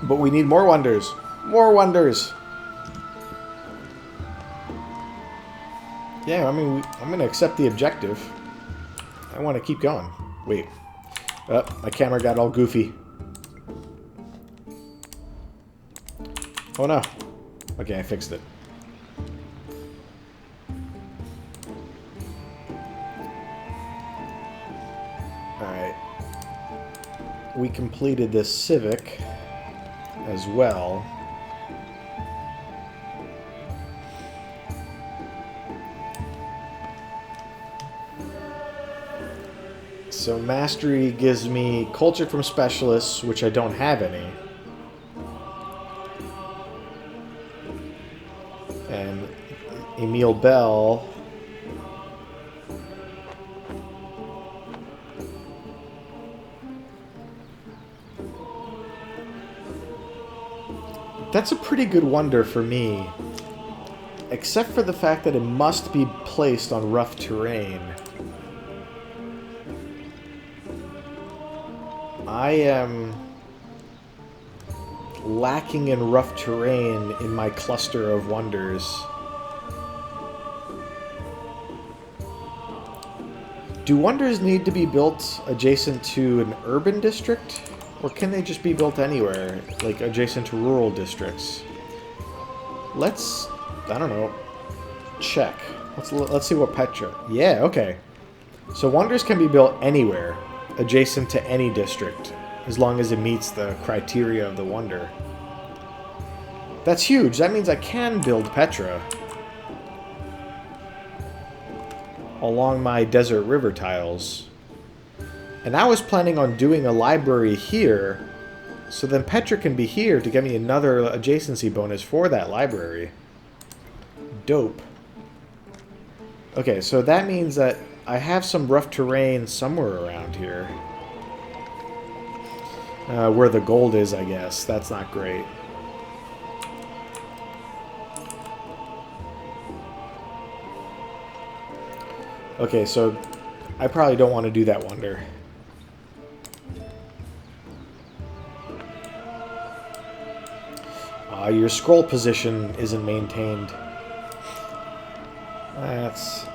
But we need more wonders. More wonders! Yeah, I mean, I'm going to accept the objective. I want to keep going. Wait. Oh, my camera got all goofy. Oh no. Okay, I fixed it. Alright. We completed this civic as well. So mastery gives me culture from specialists, which I don't have any. And Emil Bell. That's a pretty good wonder for me. Except for the fact that it must be placed on rough terrain. I am lacking in rough terrain in my cluster of wonders. Do wonders need to be built adjacent to an urban district? Or can they just be built anywhere, like adjacent to rural districts? Let's, I don't know, check. Let's see what Petra... Yeah, okay. So wonders can be built anywhere, adjacent to any district, as long as it meets the criteria of the wonder. That's huge. That means I can build Petra along my desert river tiles. And I was planning on doing a library here, so then Petra can be here to get me another adjacency bonus for that library. Dope. Okay, so that means that I have some rough terrain somewhere around here. Where the gold is, I guess. That's not great. Okay, so I probably don't want to do that wonder. Your scroll position isn't maintained. That's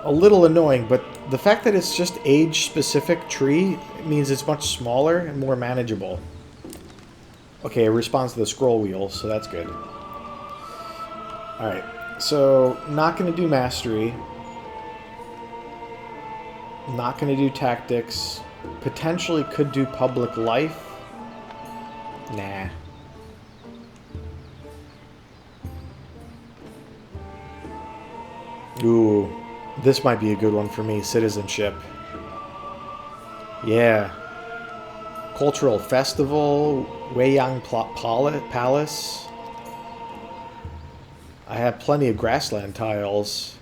a little annoying, but the fact that it's just age-specific tree means it's much smaller and more manageable. Okay, it responds to the scroll wheel, so that's good. Alright, so not going to do mastery. Not going to do tactics. Potentially could do public life. Nah. Ooh, this might be a good one for me. Citizenship. Yeah. Cultural Festival. Weiyang Palace. I have plenty of grassland tiles.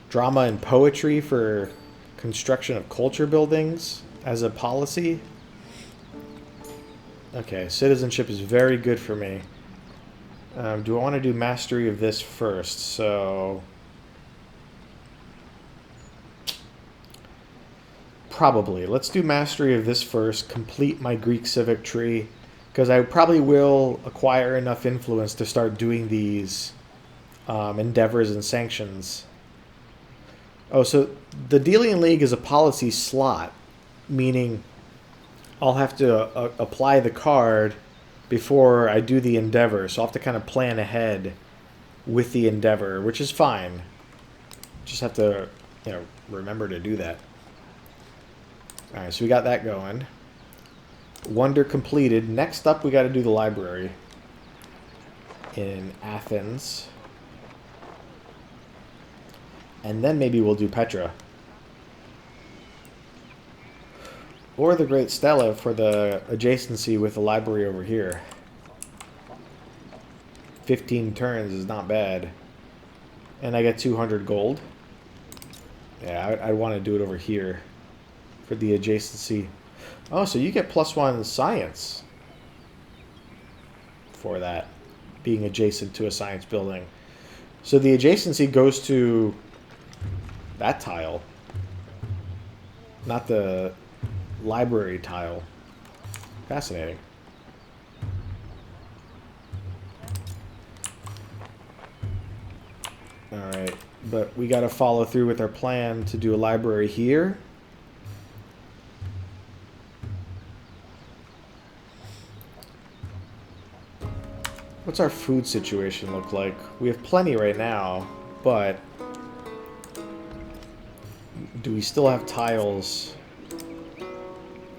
Drama and poetry for construction of culture buildings as a policy. Okay, citizenship is very good for me. Do I want to do mastery of this first? So... probably. Let's do mastery of this first. Complete my Greek civic tree. Because I probably will acquire enough influence to start doing these endeavors and sanctions. Oh, so the Delian League is a policy slot, meaning I'll have to apply the card before I do the endeavor. So I'll have to kind of plan ahead with the endeavor, which is fine. Just have to, you know, remember to do that. All right, so we got that going. Wonder completed. Next up, we got to do the library in Athens. And then maybe we'll do Petra. Or the Great Stella for the adjacency with the library over here. 15 turns is not bad. And I get 200 gold. Yeah, I want to do it over here for the adjacency. Oh, so you get +1 science for that, being adjacent to a science building. So the adjacency goes to that tile, not the library tile. Fascinating. Alright, but we got to follow through with our plan to do a library here. What's our food situation look like? We have plenty right now, but do we still have tiles?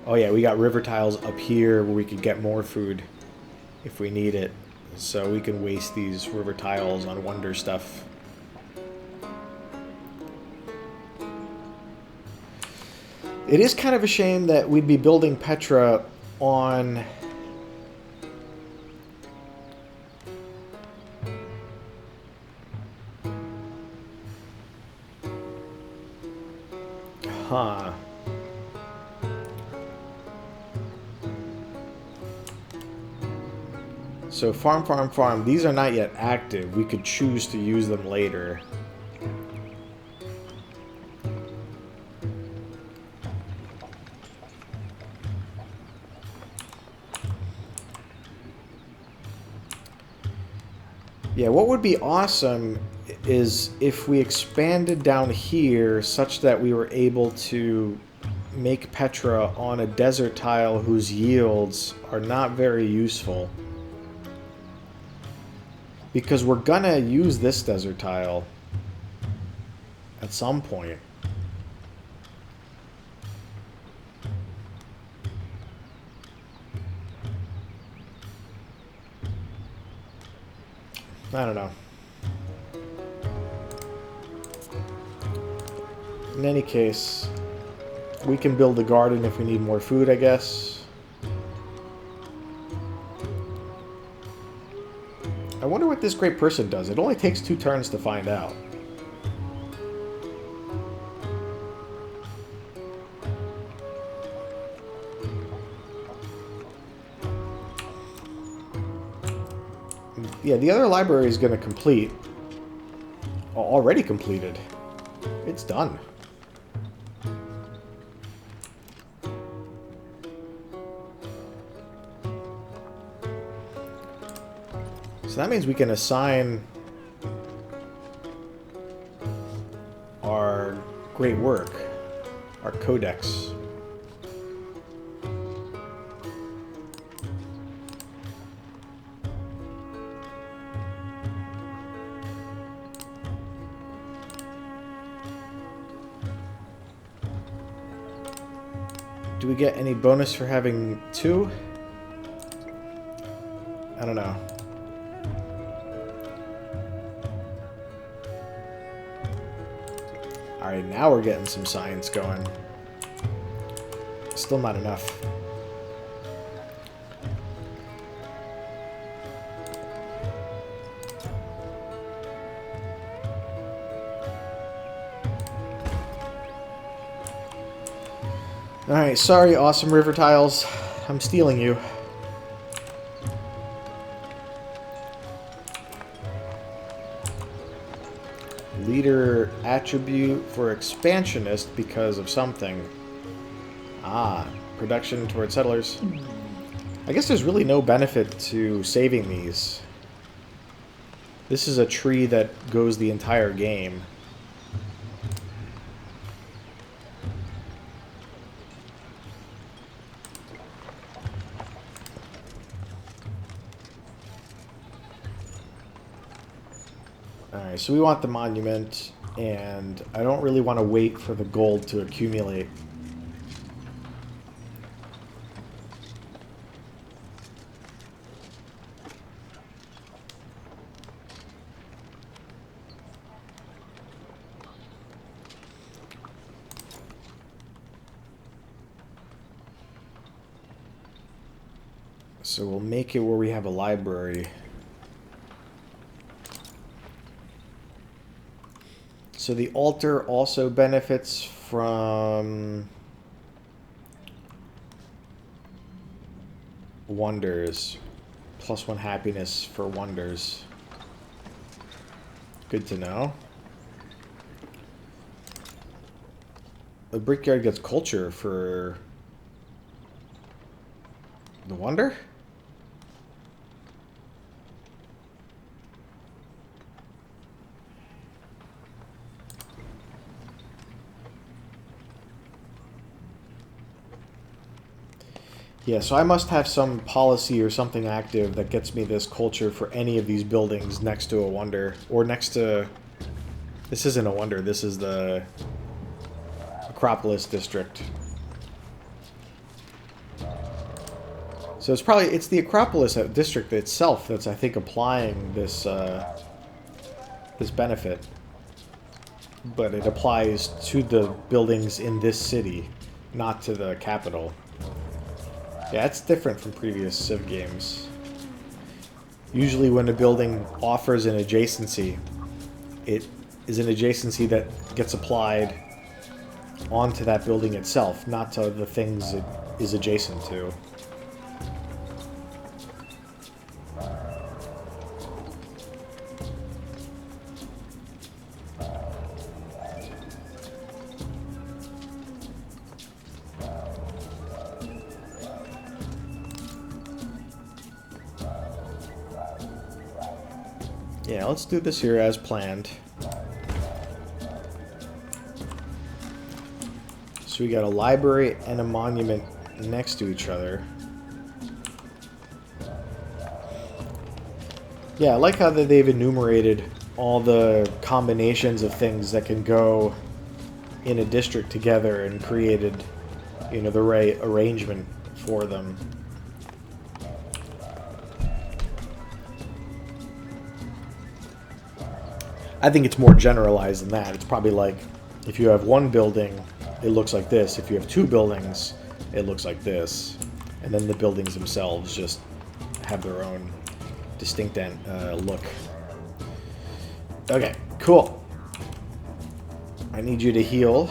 Oh yeah, we got river tiles up here where we could get more food if we need it. So we can waste these river tiles on wonder stuff. It is kind of a shame that we'd be building Petra on... Huh. So farm, farm, farm. These are not yet active. We could choose to use them later. Yeah, what would be awesome is if we expanded down here such that we were able to make Petra on a desert tile whose yields are not very useful. Because we're gonna use this desert tile at some point. I don't know. In any case, we can build a garden if we need more food, I guess. I wonder what this great person does. It only takes 2 turns to find out. Yeah, the other library is going to complete. Already completed. It's done. So that means we can assign great work. Our codex. Do we get any bonus for having 2? I don't know. Alright, now we're getting some science going. Still not enough. Alright, sorry, awesome river tiles. I'm stealing you. Leader attribute for expansionist because of something. Ah, production toward settlers. I guess there's really no benefit to saving these. This is a tree that goes the entire game. Alright, so we want the monument, and I don't really want to wait for the gold to accumulate. So we'll make it where we have a library. So the altar also benefits from wonders. +1 happiness for wonders. Good to know. The brickyard gets culture for the wonder? Yeah, so I must have some policy or something active that gets me this culture for any of these buildings next to a wonder. Or next to... This isn't a wonder, this is the Acropolis district. So it's the Acropolis district itself that's, I think, applying this, this benefit. But it applies to the buildings in this city, not to the capital. Yeah, it's different from previous Civ games. Usually when a building offers an adjacency, it is an adjacency that gets applied onto that building itself, not to the things it is adjacent to. Yeah, let's do this here as planned. So we got a library and a monument next to each other. Yeah, I like how they've enumerated all the combinations of things that can go in a district together and created, you know, the right arrangement for them. I think it's more generalized than that. It's probably like, if you have one building, it looks like this. If you have 2 buildings, it looks like this. And then the buildings themselves just have their own distinct look. Okay, cool. I need you to heal.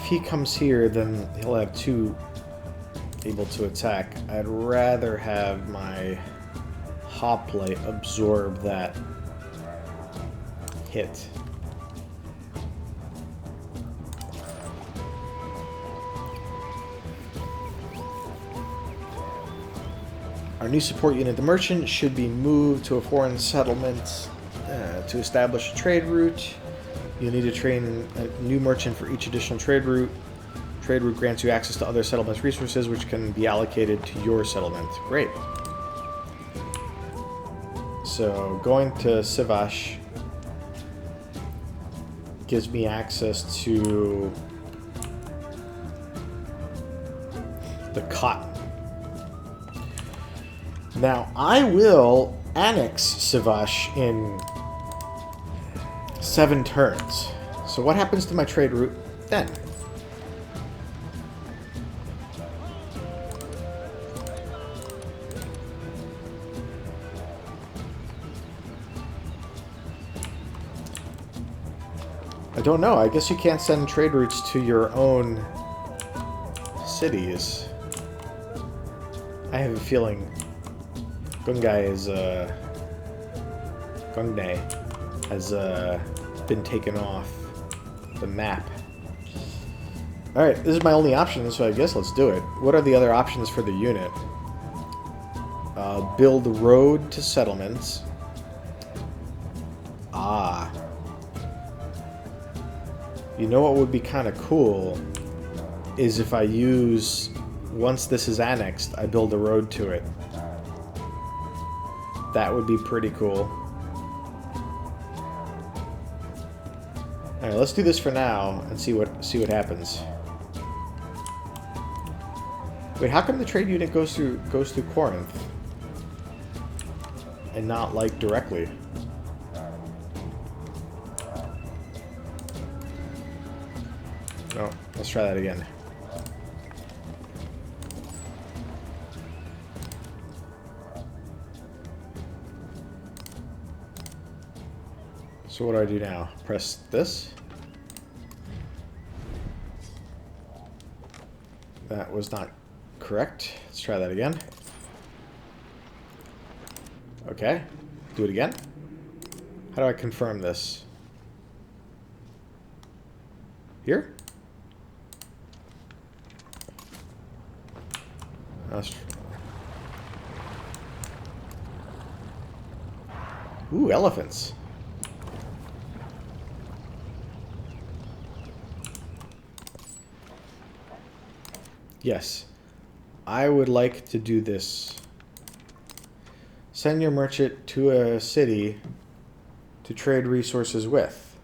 he comes here, then he'll have 2 able to attack. I'd rather have my hoplite absorb that hit. Our new support unit, the merchant, should be moved to a foreign settlement to establish a trade route. You'll need to train a new merchant for each additional trade route. Trade route grants you access to other settlements' resources, which can be allocated to your settlement. Great. So going to Civ7 gives me access to the cotton. Now, I will annex Civ7 in 7 turns. So what happens to my trade route then? I don't know. I guess you can't send trade routes to your own cities. I have a feeling Gungai has been taken off the map. Alright, this is my only option, so I guess let's do it. What are the other options for the unit? Build road to settlements. Ah. You know what would be kind of cool is if I use, once this is annexed, I build a road to it. That would be pretty cool. Alright, let's do this for now and see what happens. Wait, how come the trade unit goes through Corinth and not like directly? No, let's try that again. So what do I do now? Press this? That was not correct. Let's try that again. Okay. Do it again. How do I confirm this? Here? Ooh, elephants. Yes. I would like to do this. Send your merchant to a city to trade resources with.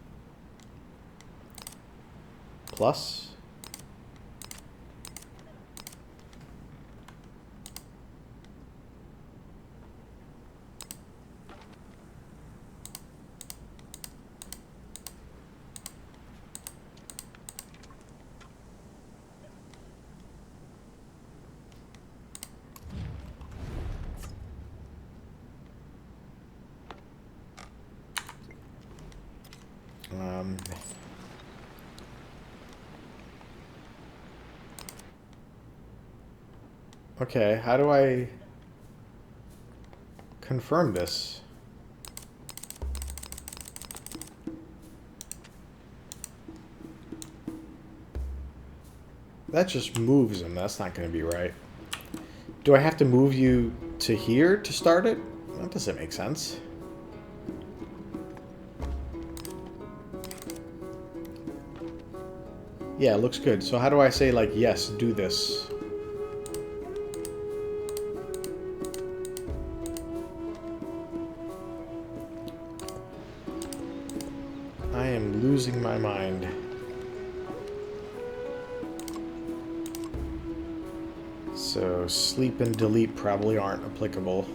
Plus. Okay, how do I confirm this? That just moves him. That's not going to be right. Do I have to move you to here to start it? That doesn't make sense. Yeah, it looks good. So how do I say, like, yes, do this? I am losing my mind. So sleep and delete probably aren't applicable.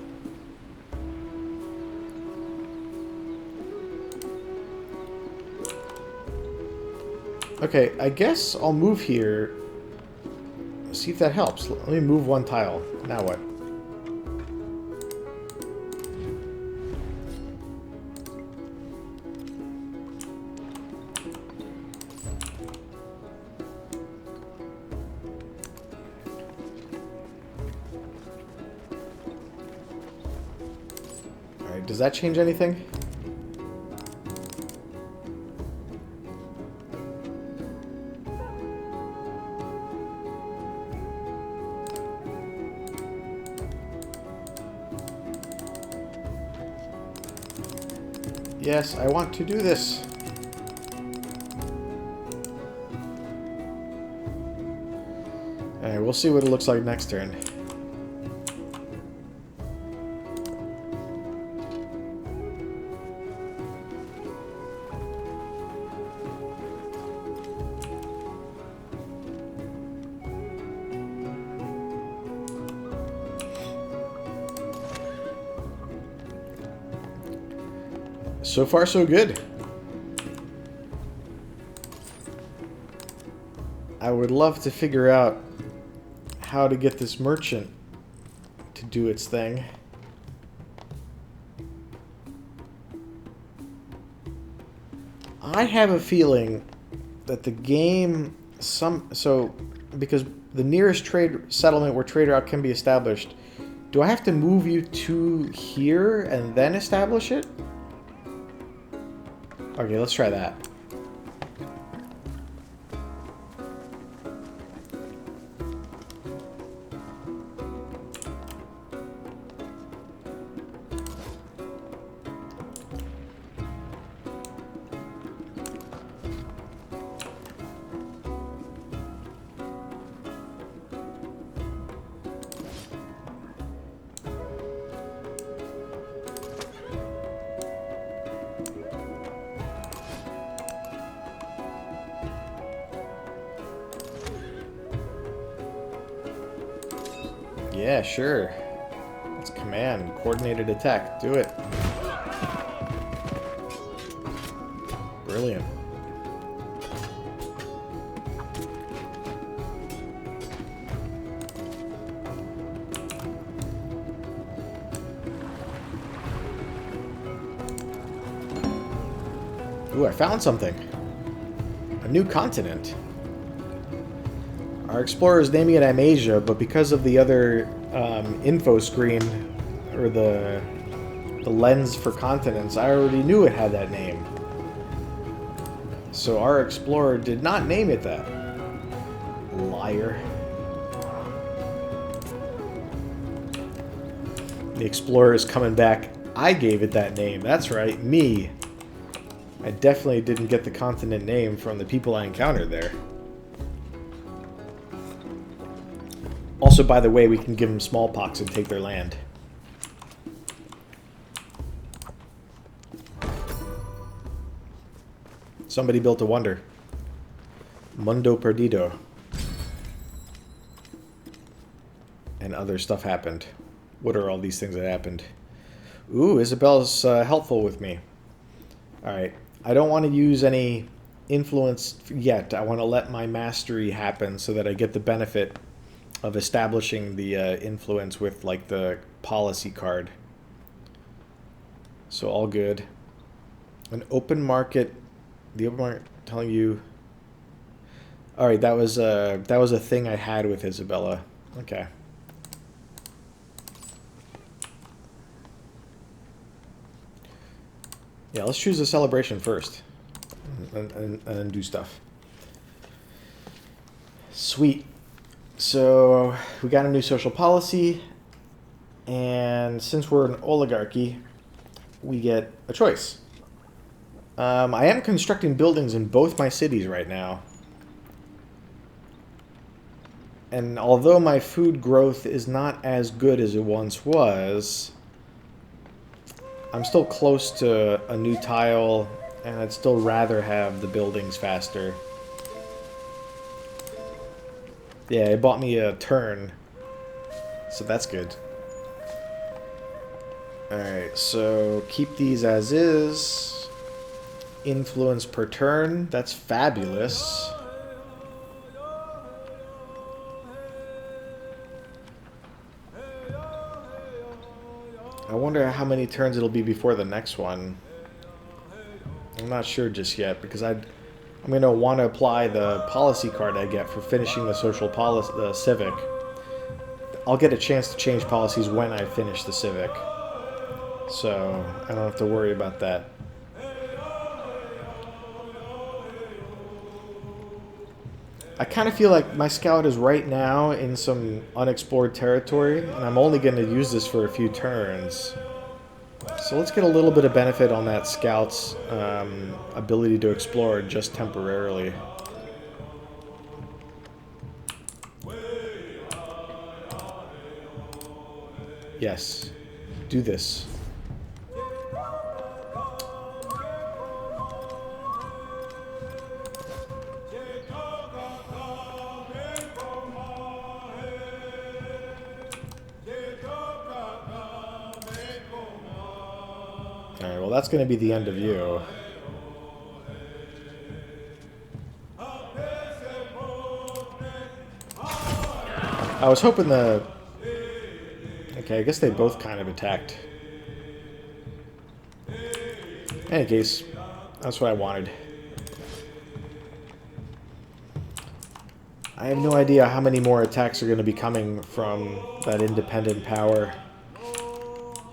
Okay, I guess I'll move here. See if that helps. Let me move one tile. Now what? Alright, does that change anything? Yes, I want to do this. Alright, we'll see what it looks like next turn. So far, so good. I would love to figure out how to get this merchant to do its thing. I have a feeling that the game because the nearest trade settlement where trade route can be established, do I have to move you to here and then establish it? Okay, let's try that. Yeah, sure. Let's command. Coordinated attack. Do it. Brilliant. Ooh, I found something. A new continent. Our explorer is naming it Amasia, but because of the other info screen, or the lens for continents, I already knew it had that name. So our explorer did not name it that. Liar. The explorer is coming back. I gave it that name. That's right, me. I definitely didn't get the continent name from the people I encountered there. Also, by the way, we can give them smallpox and take their land. Somebody built a wonder. Mundo Perdido. And other stuff happened. What are all these things that happened? Ooh, Isabella's helpful with me. Alright. I don't want to use any influence yet. I want to let my mastery happen so that I get the benefit of establishing the influence with, like, the policy card. So all good. An open market. The open market telling you. All right, that was a thing I had with Isabella. Okay. Yeah, let's choose a celebration first, and then do stuff. Sweet. So we got a new social policy, and since we're an oligarchy, we get a choice. I am constructing buildings in both my cities right now. And although my food growth is not as good as it once was, I'm still close to a new tile, and I'd still rather have the buildings faster. Yeah, it bought me a turn, so that's good. Alright, so keep these as is. Influence per turn, that's fabulous. I wonder how many turns it'll be before the next one. I'm not sure just yet, because I'm going to want to apply the policy card I get for finishing the social policy, the civic. I'll get a chance to change policies when I finish the civic. So I don't have to worry about that. I kind of feel like my scout is right now in some unexplored territory, and I'm only going to use this for a few turns. So let's get a little bit of benefit on that scout's ability to explore just temporarily. Yes, do this. Alright, well that's going to be the end of you. I was hoping the... Okay, I guess they both kind of attacked. In any case, that's what I wanted. I have no idea how many more attacks are going to be coming from that independent power.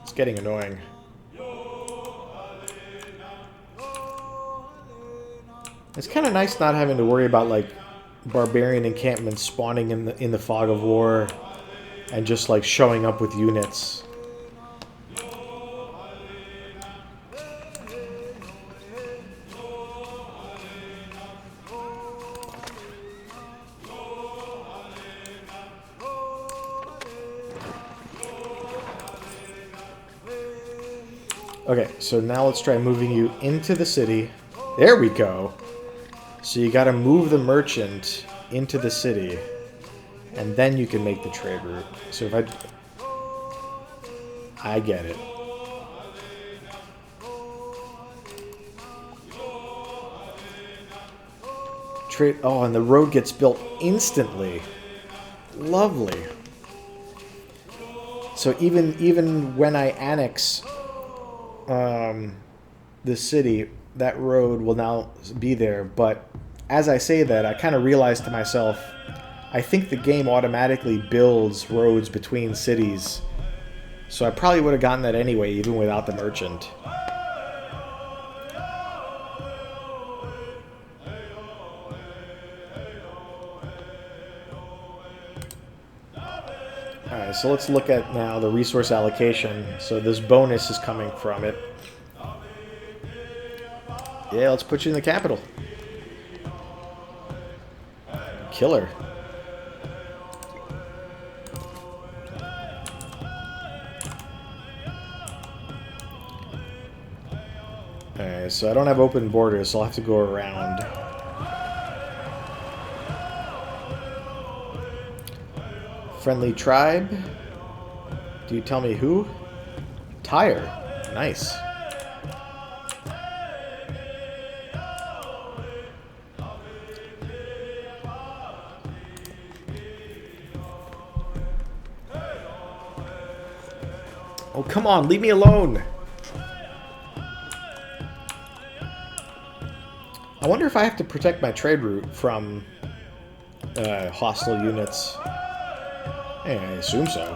It's getting annoying. It's kind of nice not having to worry about like barbarian encampments spawning in the fog of war and just like showing up with units. Okay, so now let's try moving you into the city. There we go. So you gotta move the merchant into the city, and then you can make the trade route. So if I get it. Trade. Oh, and the road gets built instantly. Lovely. So even when I annex the city, that road will now be there. But as I say that, I kind of realize to myself, I think the game automatically builds roads between cities. So I probably would have gotten that anyway, even without the merchant. Alright, so let's look at now the resource allocation. So this bonus is coming from it. Yeah, let's put you in the capital. Killer. Alright, so I don't have open borders, so I'll have to go around. Friendly tribe. Do you tell me who? Tyre. Nice. Oh, come on, leave me alone. I wonder if I have to protect my trade route from hostile units. Hey, I assume so.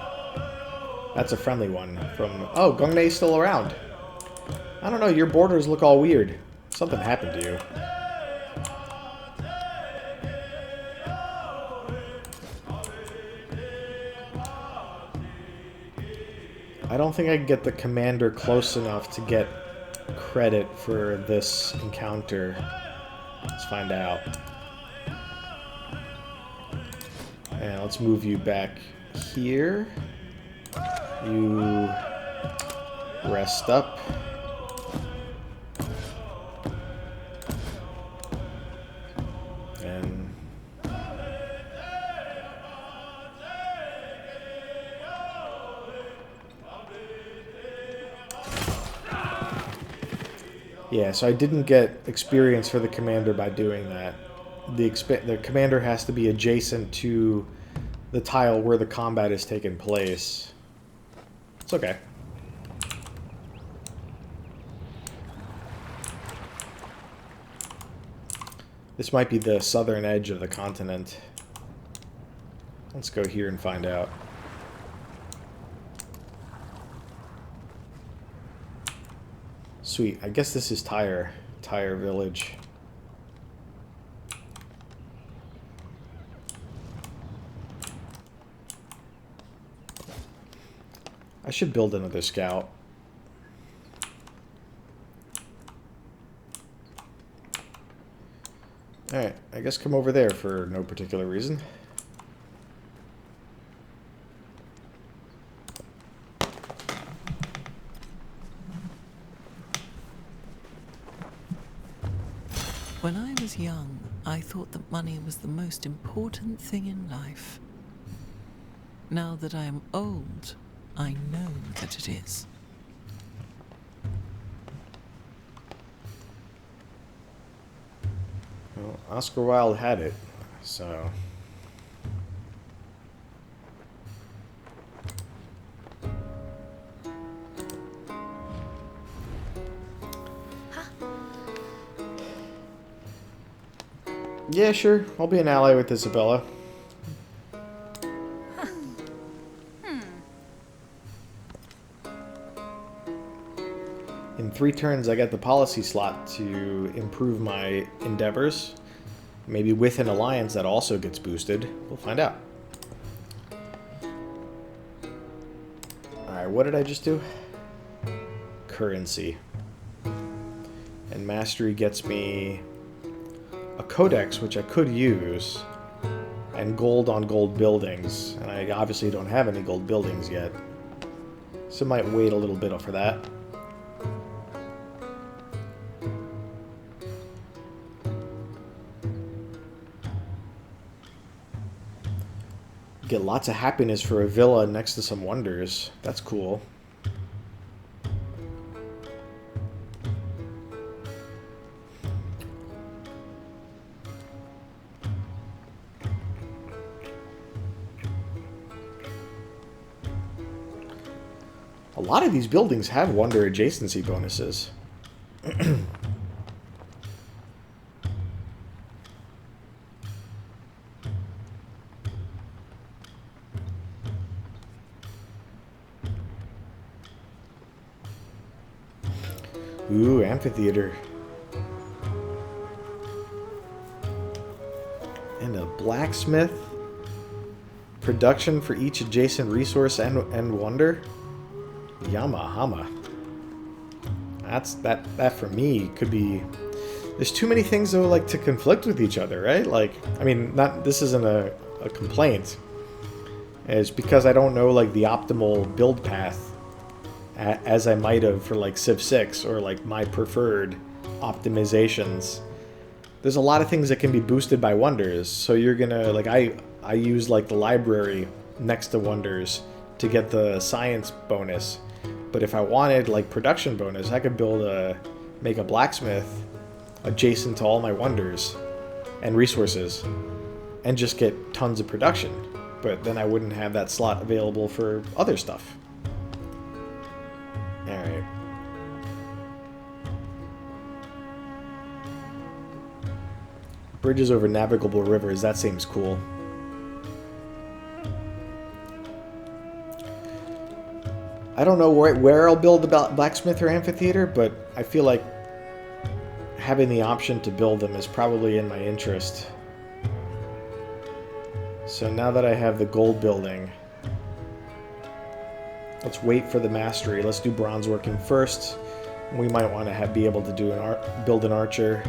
That's a friendly one from... Oh, Gungnei's still around. I don't know, your borders look all weird. Something happened to you. I don't think I can get the commander close enough to get credit for this encounter. Let's find out. And let's move you back here. You rest up. And yeah, so I didn't get experience for the commander by doing that. The commander has to be adjacent to the tile where the combat is taking place. It's okay. This might be the southern edge of the continent. Let's go here and find out. Sweet. I guess this is Tyre Village. I should build another scout. Alright, I guess come over there for no particular reason. When I was young, I thought that money was the most important thing in life. Now that I am old, I know that it is. Well, Oscar Wilde had it, so... Yeah, sure. I'll be an ally with Isabella. In 3 turns, I get the policy slot to improve my endeavors. Maybe with an alliance that also gets boosted. We'll find out. Alright, what did I just do? Currency. And mastery gets me a codex, which I could use, and gold on gold buildings. And I obviously don't have any gold buildings yet, so I might wait a little bit for that. Get lots of happiness for a villa next to some wonders. That's cool. A lot of these buildings have wonder adjacency bonuses. Ooh, amphitheater. And a blacksmith. Production for each adjacent resource and wonder. Yamahama. That for me could be... There's too many things though, like, to conflict with each other, right? Like, I mean, this isn't a complaint. It's because I don't know, like, the optimal build path as I might have for, like, Civ 6 or, like, my preferred optimizations. There's a lot of things that can be boosted by wonders, so you're gonna, like, I use, like, the library next to wonders to get the science bonus. But if I wanted, like, production bonus, I could make a blacksmith adjacent to all my wonders and resources and just get tons of production. But then I wouldn't have that slot available for other stuff. Alright. Bridges over navigable rivers, that seems cool. I don't know where I'll build the blacksmith or amphitheater, but I feel like having the option to build them is probably in my interest. So now that I have the gold building, let's wait for the mastery. Let's do bronze working first. We might want to be able to do build an archer.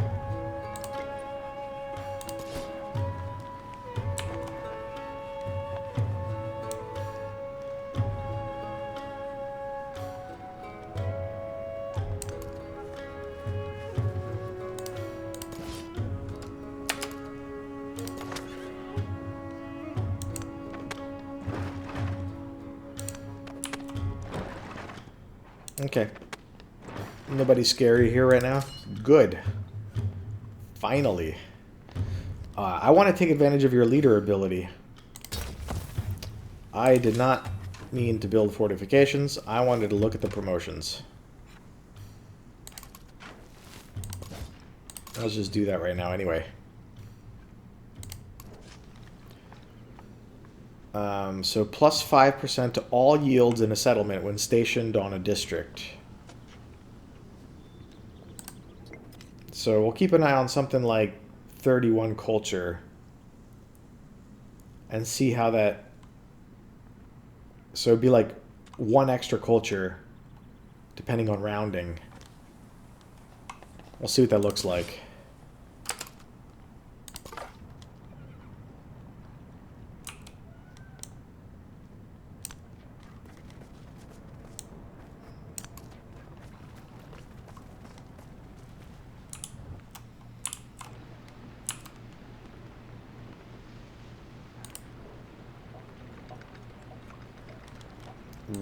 Okay. Nobody's scary here right now. Good. Finally. I want to take advantage of your leader ability. I did not mean to build fortifications. I wanted to look at the promotions. Let's just do that right now anyway. So plus 5% to all yields in a settlement when stationed on a district. So we'll keep an eye on something like 31 culture and see how that... So it'd be like 1 extra culture depending on rounding. We'll see what that looks like.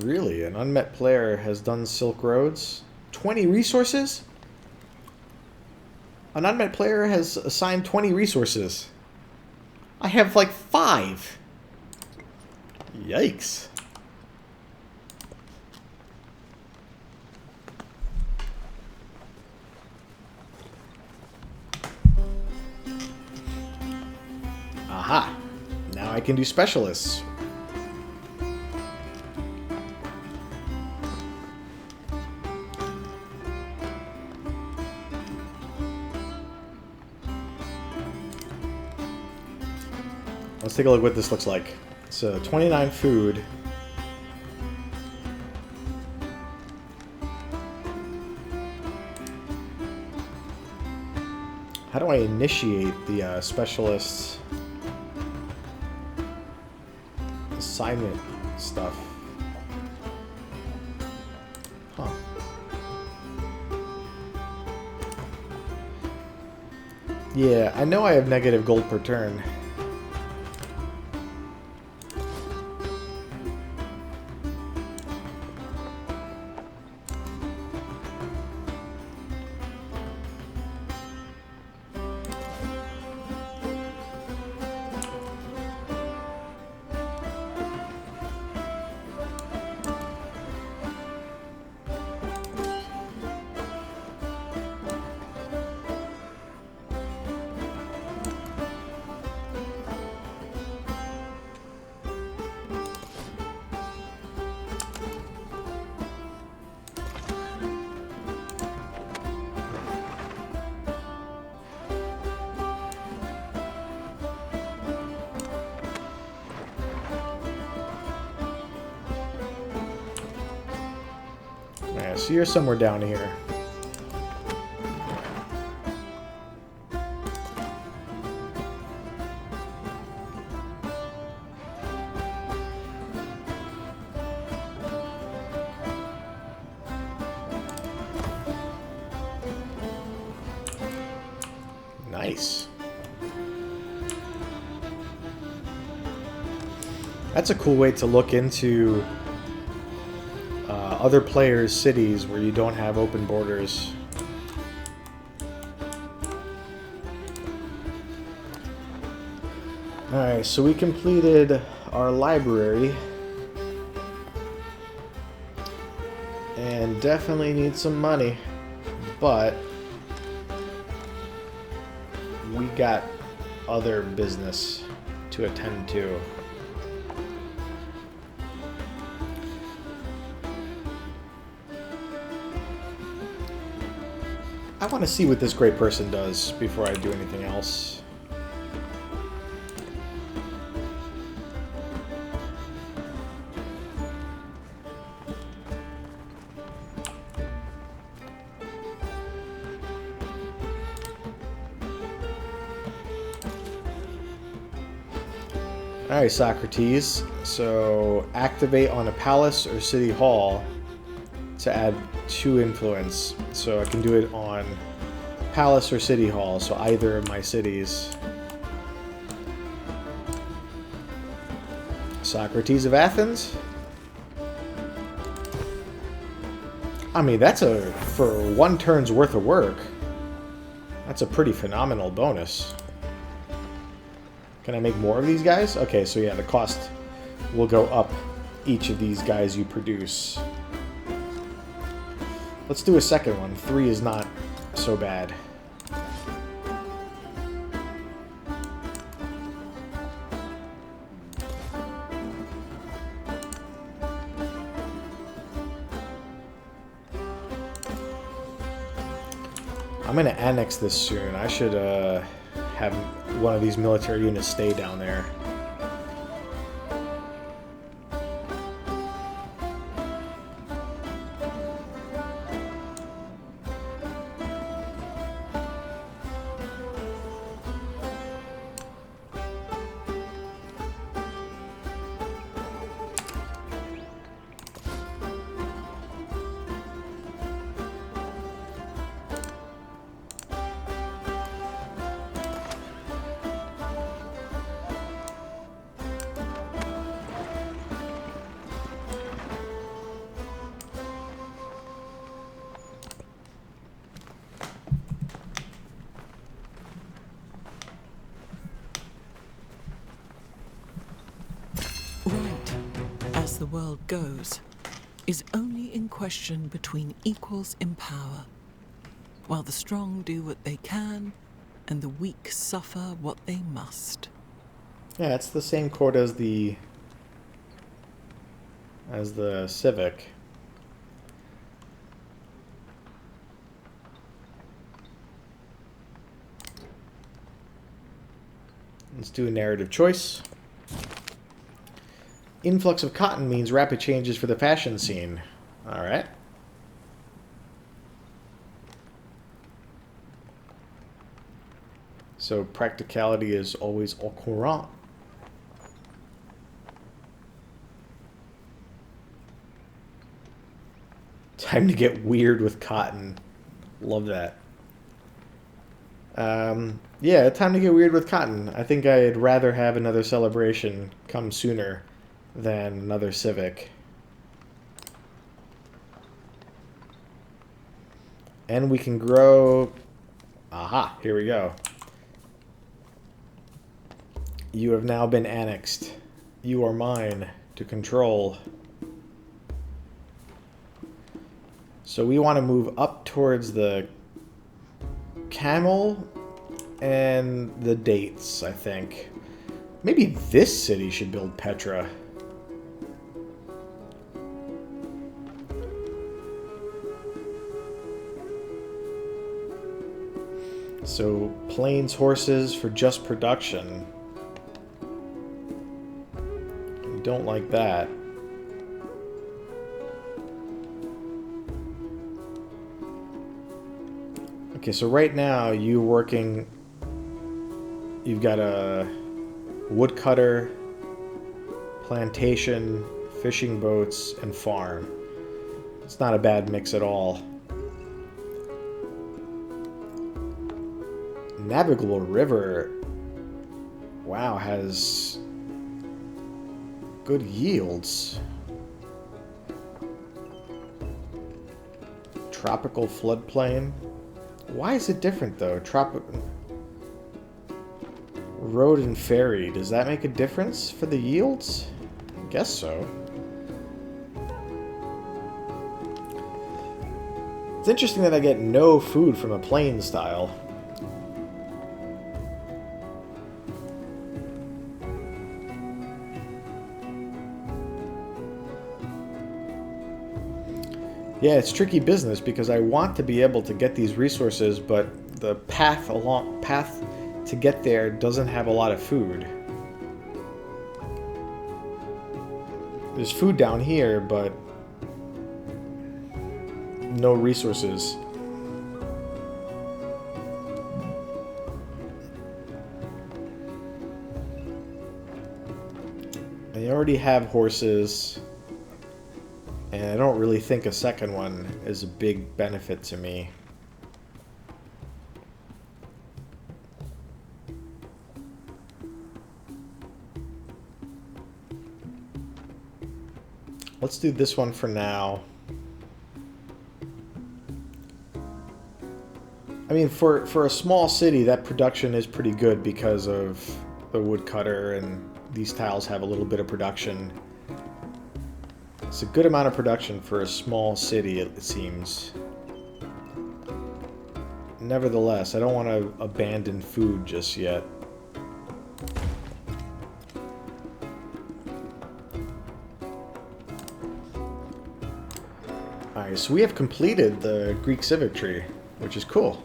Really? An unmet player has done Silk Roads? 20 resources? An unmet player has assigned 20 resources. I have like 5. Yikes. Aha. Now I can do specialists. Let's take a look at what this looks like. So 29 food. How do I initiate the specialist assignment stuff? Huh. Yeah, I know I have negative gold per turn. Yeah, so you're somewhere down here. Nice. That's a cool way to look into other players' cities where you don't have open borders. Alright, so we completed our library. And definitely need some money. But we got other business to attend to. I want to see what this great person does before I do anything else. Alright, Socrates. So, activate on a palace or city hall to add 2 influence. So I can do it on palace or city hall, so either of my cities. Socrates of Athens. I mean, that's for 1 turn's worth of work. That's a pretty phenomenal bonus. Can I make more of these guys? Okay, so yeah, the cost will go up each of these guys you produce. Let's do a second one. 3 is not so bad. I'm going to annex this soon. I should have one of these military units stay down there. Right, as the world goes, is only in question between equals in power, while the strong do what they can, and the weak suffer what they must. Yeah, it's the same chord as the Civic. Let's do a narrative choice. Influx of cotton means rapid changes for the fashion scene. Alright. So practicality is always au courant. Time to get weird with cotton. Love that. Yeah, time to get weird with cotton. I think I'd rather have another celebration come sooner than another Civic. And we can grow... Aha, here we go. You have now been annexed. You are mine to control. So we want to move up towards the camel and the dates, I think. Maybe this city should build Petra. So, plains horses for just production. Don't like that. Okay, so right now you've got a woodcutter, plantation, fishing boats, and farm. It's not a bad mix at all. Navigable river, wow, has good yields. Tropical floodplain. Why is it different though? Road and ferry, does that make a difference for the yields? I guess so. It's interesting that I get no food from a plain style. Yeah, it's tricky business because I want to be able to get these resources, but the path to get there doesn't have a lot of food. There's food down here, but no resources. I already have horses. And I don't really think a second one is a big benefit to me. Let's do this one for now. I mean, for a small city, that production is pretty good because of the woodcutter, and these tiles have a little bit of production. It's a good amount of production for a small city, it seems. Nevertheless, I don't want to abandon food just yet. Alright, so we have completed the Greek civic tree, which is cool.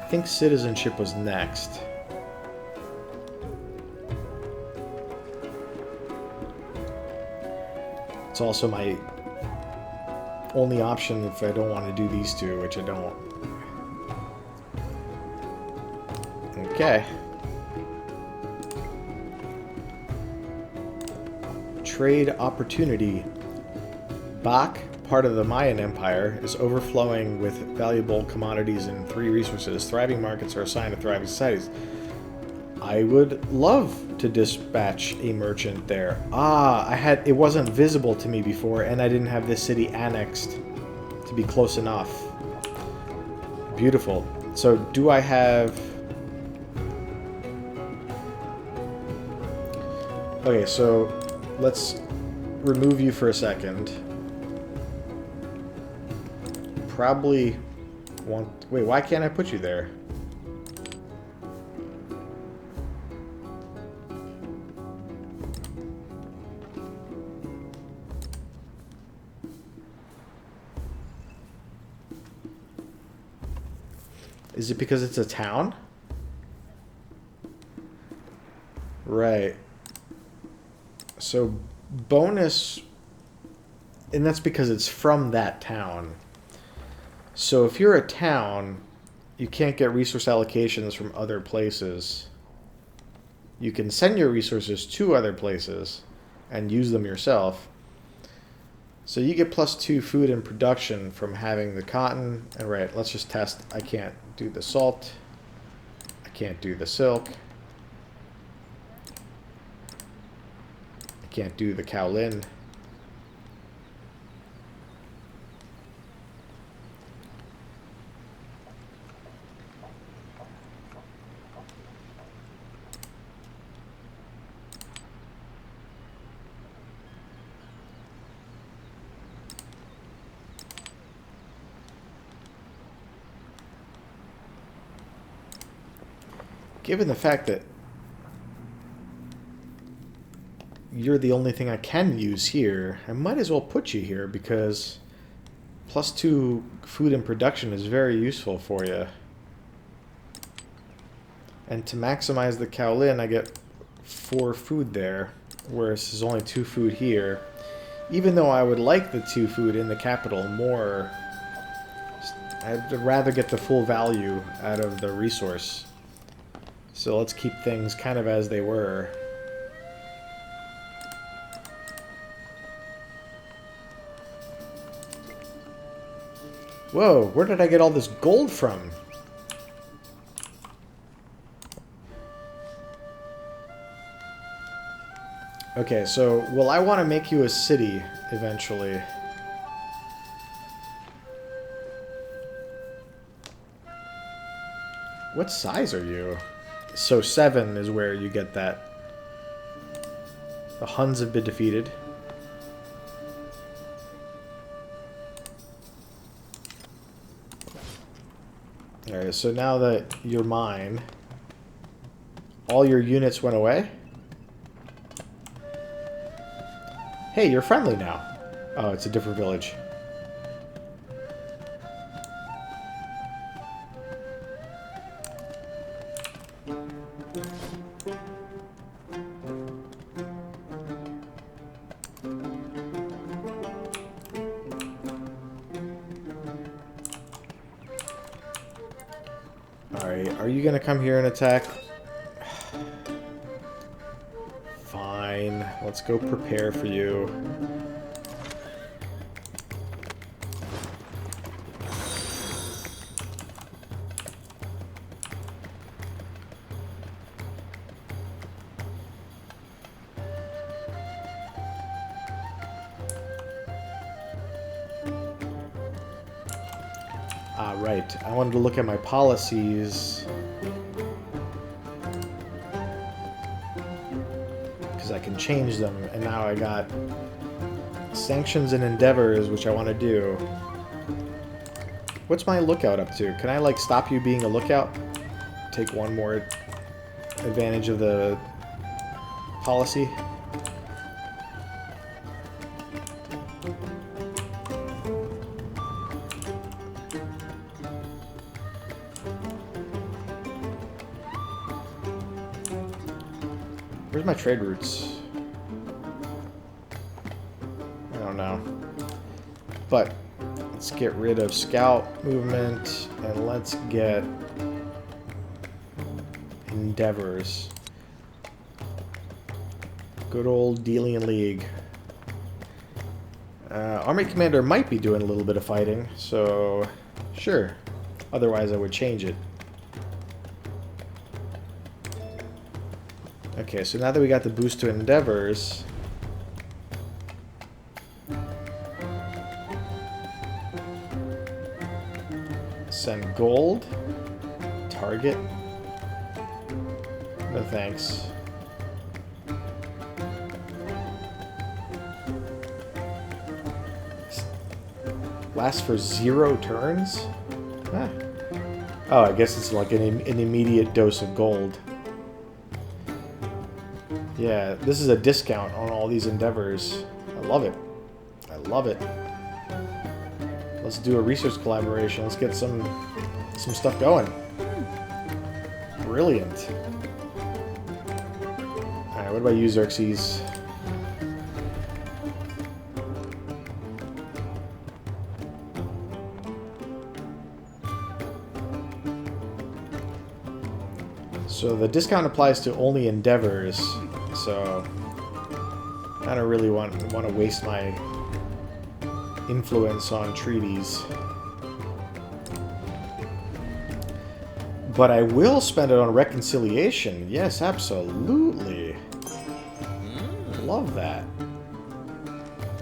think citizenship was next. It's also my only option if I don't want to do these two, which I don't. Okay. Trade opportunity. Bak, part of the Mayan Empire, is overflowing with valuable commodities and 3 resources. Thriving markets are a sign of thriving societies. I would love to dispatch a merchant there. Ah, it wasn't visible to me before, and I didn't have this city annexed to be close enough. Beautiful. So do I have... Okay, so let's remove you for a second. Probably want... Wait, why can't I put you there? Is it because it's a town? Right. So bonus... And that's because it's from that town. So if you're a town, you can't get resource allocations from other places. You can send your resources to other places and use them yourself. So you get +2 food and production from having the cotton. And right, let's just test. I can't do the salt. I can't do the silk. I can't do the kaolin. Given the fact that you're the only thing I can use here, I might as well put you here because +2 food and production is very useful for you. And to maximize the kaolin, I get 4 food there, whereas there's only 2 food here. Even though I would like the 2 food in the capital more, I'd rather get the full value out of the resource. So let's keep things kind of as they were. Whoa, where did I get all this gold from? Okay, so, well, I want to make you a city eventually. What size are you? So 7 is where you get that. The Huns have been defeated. Alright, so now that you're mine, all your units went away? Hey, you're friendly now. Oh, it's a different village. Alright, are you gonna come here and attack? Fine, let's go prepare for you. Ah, right. I wanted to look at my policies. Because I can change them. And now I got sanctions and endeavors, which I want to do. What's my lookout up to? Can I, like, stop you being a lookout? Take one more advantage of the policy? my trade routes? I don't know. But let's get rid of scout movement and let's get endeavors. Good old Delian League. Army Commander might be doing a little bit of fighting, so sure. Otherwise I would change it. Okay, so now that we got the boost to endeavors, send gold. Target. No thanks. Lasts for 0 turns? Huh. Oh, I guess it's like an immediate dose of gold. Yeah, this is a discount on all these endeavors. I love it. I love it. Let's do a research collaboration. Let's get some stuff going. Brilliant. Alright, what about you, Xerxes? So the discount applies to only endeavors, so I don't really want to waste my influence on treaties. But I will spend it on reconciliation. Yes, absolutely. Love that.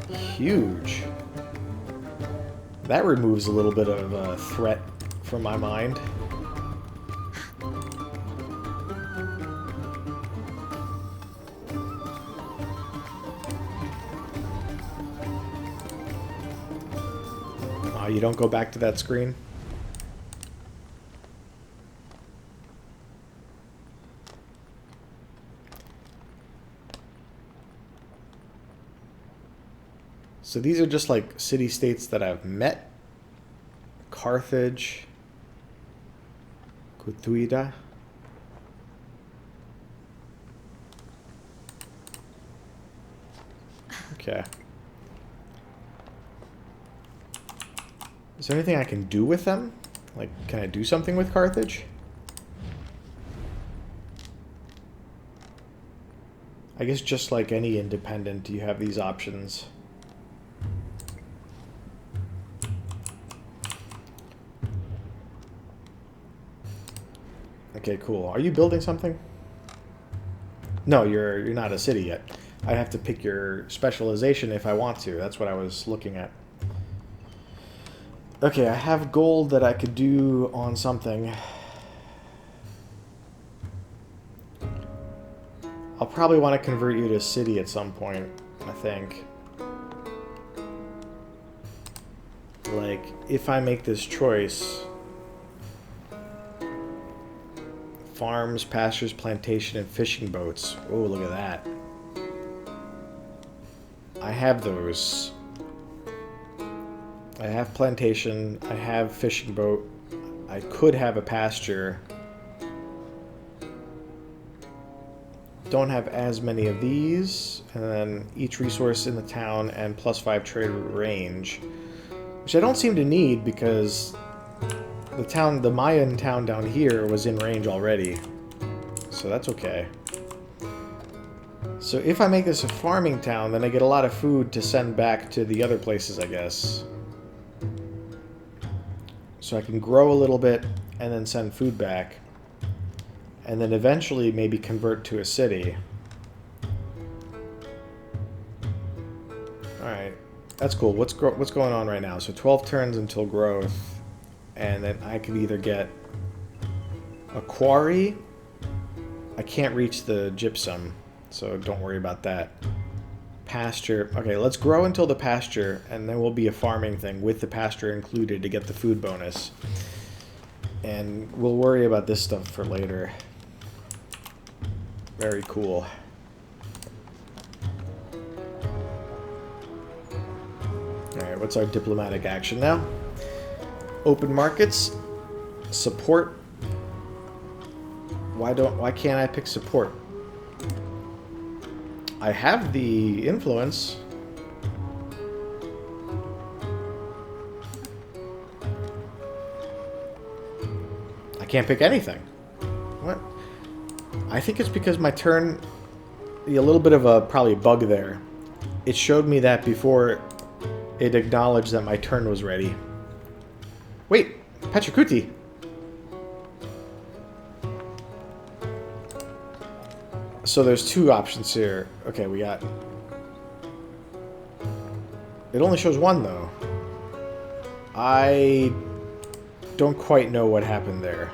Huge. That removes a little bit of a threat from my mind. You don't go back to that screen? So these are just like city-states that I've met. Carthage. Kutuida. Okay. Is there anything I can do with them? Like, can I do something with Carthage? I guess just like any independent, you have these options. Okay, cool. Are you building something? No, you're not a city yet. I have to pick your specialization if I want to. That's what I was looking at. Okay, I have gold that I could do on something. I'll probably want to convert you to a city at some point, I think. Like, if I make this choice... Farms, pastures, plantation, and fishing boats. Oh, look at that. I have those. I have plantation, I have fishing boat, I could have a pasture. Don't have as many of these, and then each resource in the town and +5 trade range, which I don't seem to need because the Mayan town down here was in range already, so that's okay. So if I make this a farming town, then I get a lot of food to send back to the other places, I guess. So I can grow a little bit and then send food back. And then eventually maybe convert to a city. Alright, that's cool. What's going on right now? So 12 turns until growth. And then I could either get a quarry. I can't reach the gypsum, so don't worry about that. Pasture. Okay, let's grow until the pasture, and then we'll be a farming thing with the pasture included to get the food bonus. And we'll worry about this stuff for later. Very cool. Alright, what's our diplomatic action now? Open markets. Support. Why can't I pick support? I have the influence. I can't pick anything. What? I think it's because my turn... A little bit of a probably bug there. It showed me that before it acknowledged that my turn was ready. Wait! Pachacuti! So there's two options here. Okay, we got... It only shows one, though. I don't quite know what happened there.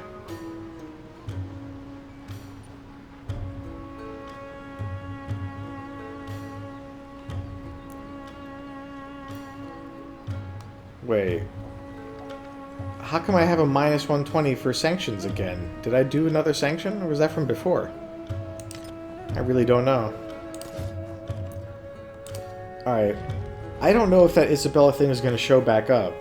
Wait. How come I have a minus 120 for sanctions again? Did I do another sanction, or was that from before? I really don't know. Alright. I don't know if that Isabella thing is going to show back up.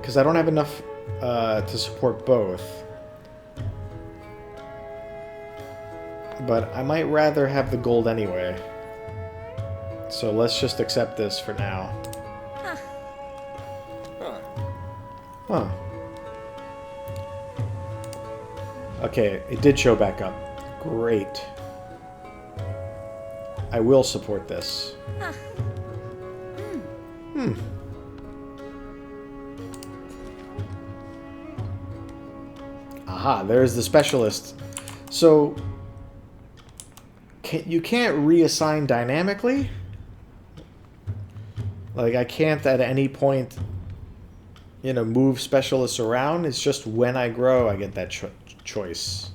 Because I don't have enough to support both. But I might rather have the gold anyway. So let's just accept this for now. Huh. Okay, it did show back up. Great. I will support this. Aha, there's the specialist. So, you can't reassign dynamically? Like, I can't at any point, you know, move specialists around. It's just when I grow, I get that choice.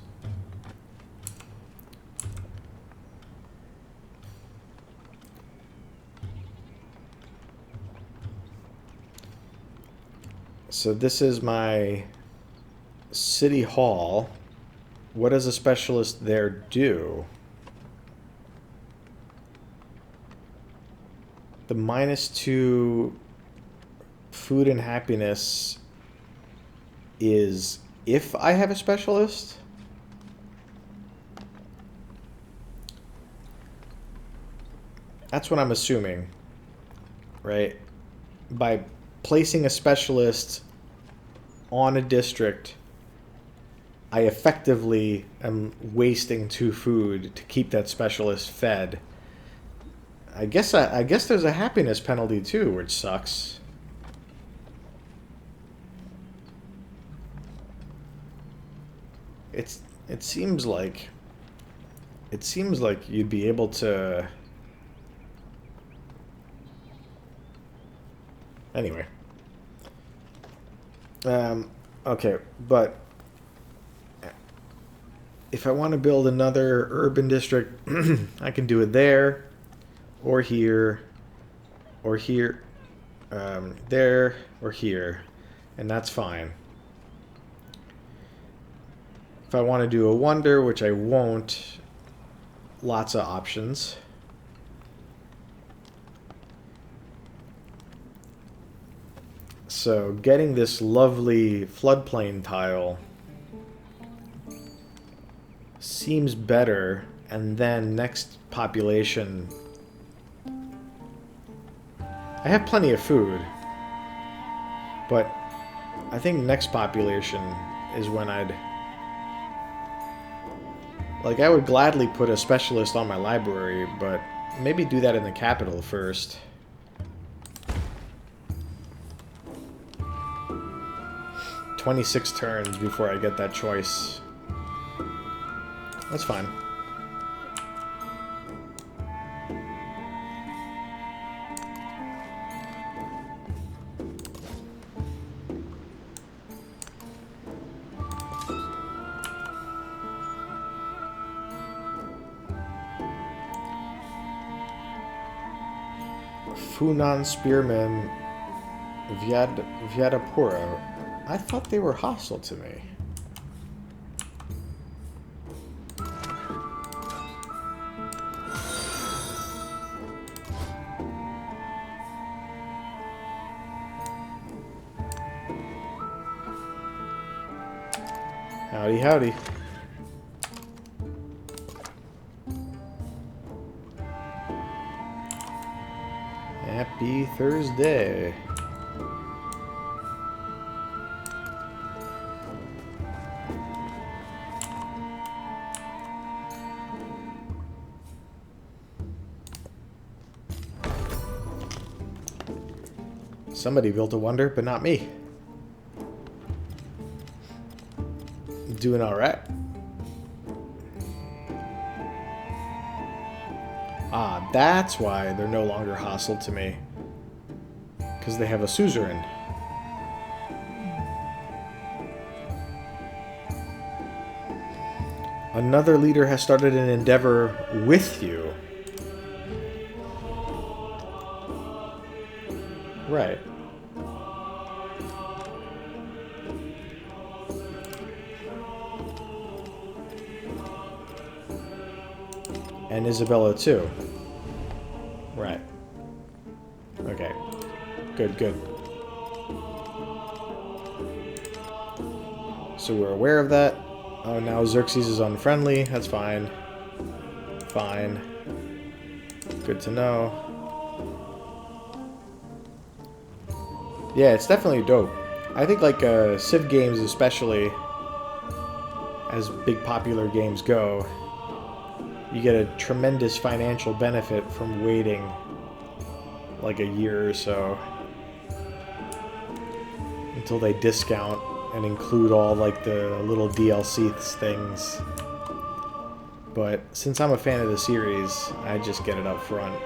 So this is my city hall. What does a specialist there do? The -2 food and happiness is if I have a specialist? That's what I'm assuming, right? By placing a specialist on a district, I effectively am wasting 2 food to keep that specialist fed. I guess there's a happiness penalty too, which sucks. It seems like you'd be able to. Anyway. Okay, but if I want to build another urban district, I can do it there, or here, or here, there, or here, and that's fine. If I want to do a wonder, which I won't, lots of options. So getting this lovely floodplain tile seems better, and then next population. I have plenty of food, but I think next population is when I'd... Like, I would gladly put a specialist on my library, but maybe do that in the capital first. "26 turns before I get that choice." That's fine. Funan Spearman Vyadapura. I thought they were hostile to me. Howdy, howdy. Happy Thursday. Somebody built a wonder, but not me. Doing all right. Ah, that's why they're no longer hostile to me. Because they have a suzerain. Another leader has started an endeavor with you. Right. And Isabella too. Right. Okay. Good, good. So we're aware of that. Oh, now Xerxes is unfriendly. That's fine. Fine. Good to know. Yeah, it's definitely dope. I think like Civ games especially, as big popular games go, you get a tremendous financial benefit from waiting like a year or so until they discount and include all like the little DLC things. But since I'm a fan of the series, I just get it up front.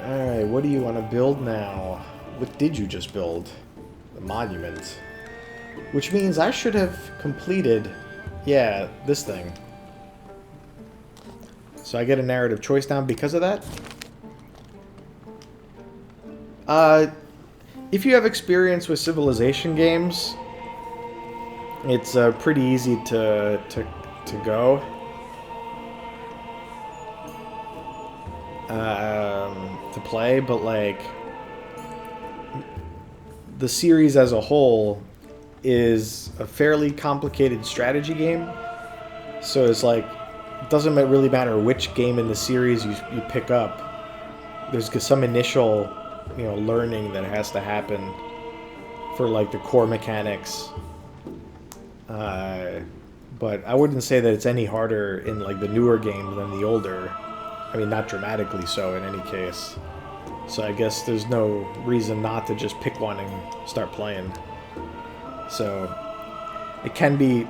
Alright, what do you want to build now? What did you just build? The monument. Which means I should have completed, yeah, this thing. So I get a narrative choice down because of that? If you have experience with Civilization games, it's pretty easy to go. To play, but like the series as a whole is a fairly complicated strategy game, so it's like it doesn't really matter which game in the series you pick up. There's some initial, you know, learning that has to happen for like the core mechanics, but I wouldn't say that it's any harder in like the newer games than the older. I mean, not dramatically so in any case. So I guess there's no reason not to just pick one and start playing. So it can be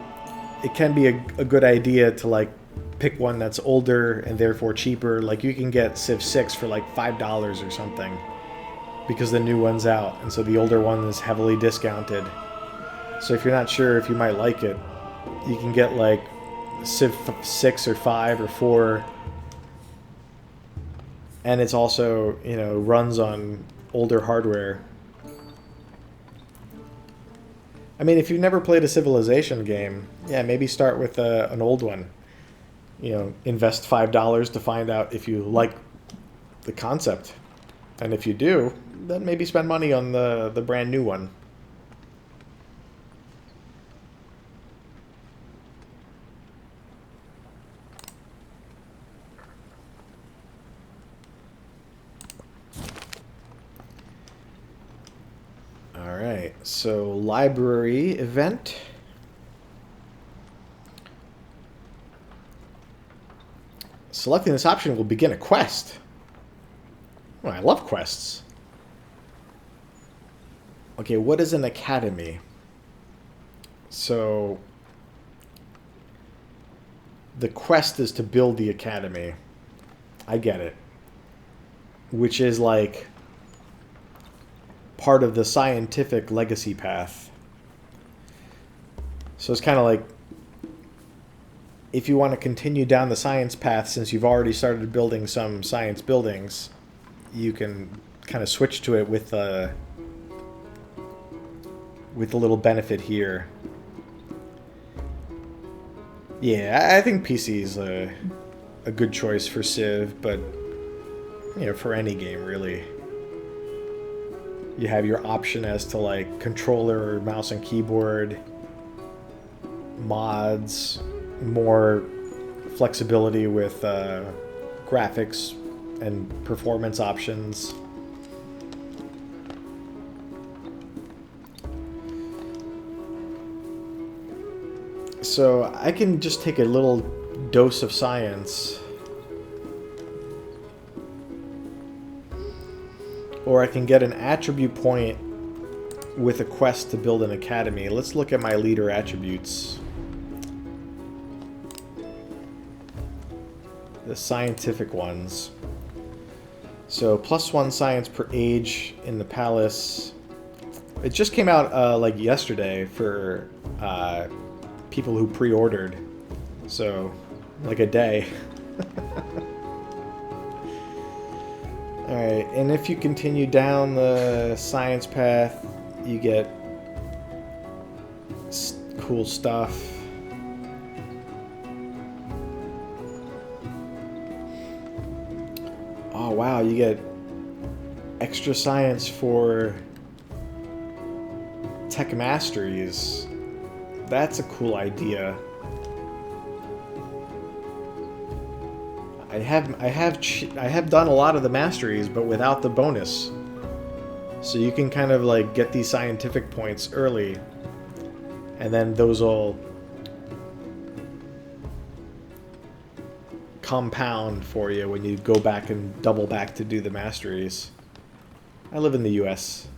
a good idea to like pick one that's older and therefore cheaper. Like you can get Civ 6 for like $5 or something because the new one's out, and so the older one is heavily discounted. So if you're not sure if you might like it, you can get like Civ 6 or 5 or 4. And it's also, you know, runs on older hardware. I mean, if you've never played a Civilization game, yeah, maybe start with an old one. You know, invest $5 to find out if you like the concept. And if you do, then maybe spend money on the brand new one. Alright, so library event. Selecting this option will begin a quest. Oh, I love quests. Okay, what is an academy? So the quest is to build the academy. I get it. Which is like part of the scientific legacy path. So it's kind of like if you want to continue down the science path, since you've already started building some science buildings, you can kind of switch to it with a little benefit here. Yeah, I think PC is a good choice for Civ, but you know, for any game really. You have your option as to like controller or mouse and keyboard. mods, more flexibility with graphics and performance options. So I can just take a little dose of science, or I can get an attribute point with a quest to build an academy. Let's look at my leader attributes. The scientific ones. So +1 science per age in the palace. It just came out like yesterday for people who pre-ordered. So like a day. Alright, and if you continue down the science path, you get cool stuff. Oh wow, you get extra science for tech masteries. That's a cool idea. I have done a lot of the masteries, but without the bonus. So you can kind of like get these scientific points early, and then those will compound for you when you go back and double back to do the masteries. I live in the US.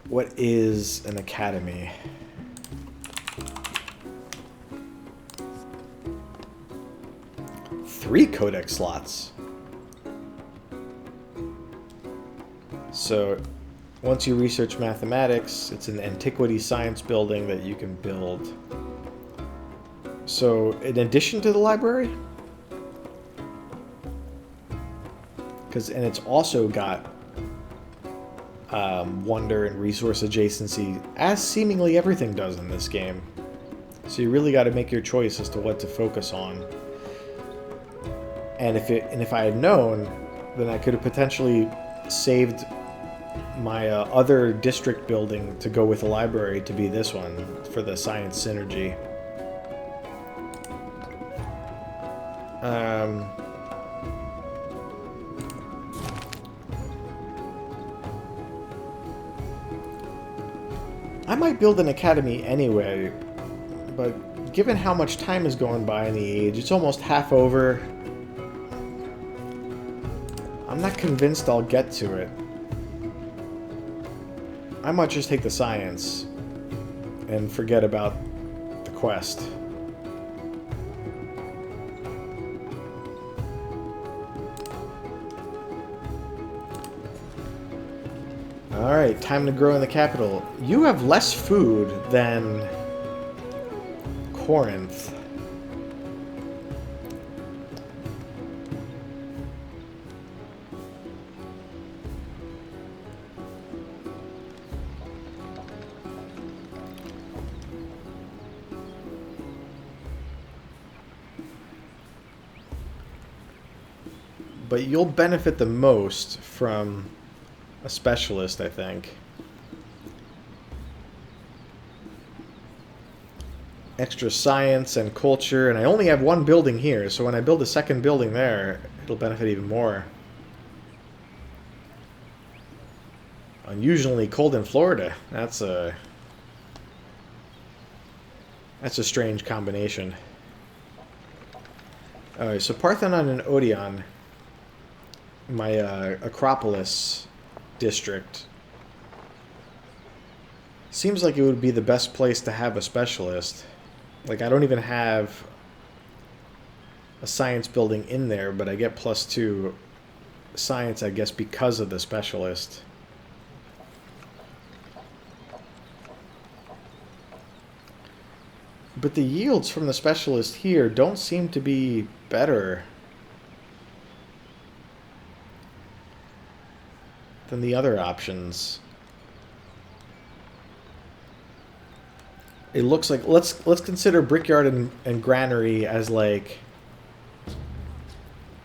What is an academy? Three codex slots. So once you research mathematics, it's an antiquity science building that you can build. So in addition to the library, and it's also got wonder and resource adjacency, as seemingly everything does in this game. So you really got to make your choice as to what to focus on. And if I had known, then I could have potentially saved my other district building to go with the library to be this one for the science synergy. I might build an academy anyway, but given how much time is going by in the age, it's almost half over. I'm not convinced I'll get to it. I might just take the science and forget about the quest. Alright, time to grow in the capital. You have less food than Corinth. But you'll benefit the most from a specialist, I think. Extra science and culture, and I only have one building here, so when I build a second building there, it'll benefit even more. Unusually cold in Florida. That's a strange combination. Alright, so Parthenon and Odeon, my Acropolis district, seems like it would be the best place to have a specialist. Like, I don't even have a science building in there, but I get +2 science, I guess, because of the specialist. But the yields from the specialist here don't seem to be better than the other options. It looks like let's consider Brickyard and Granary as like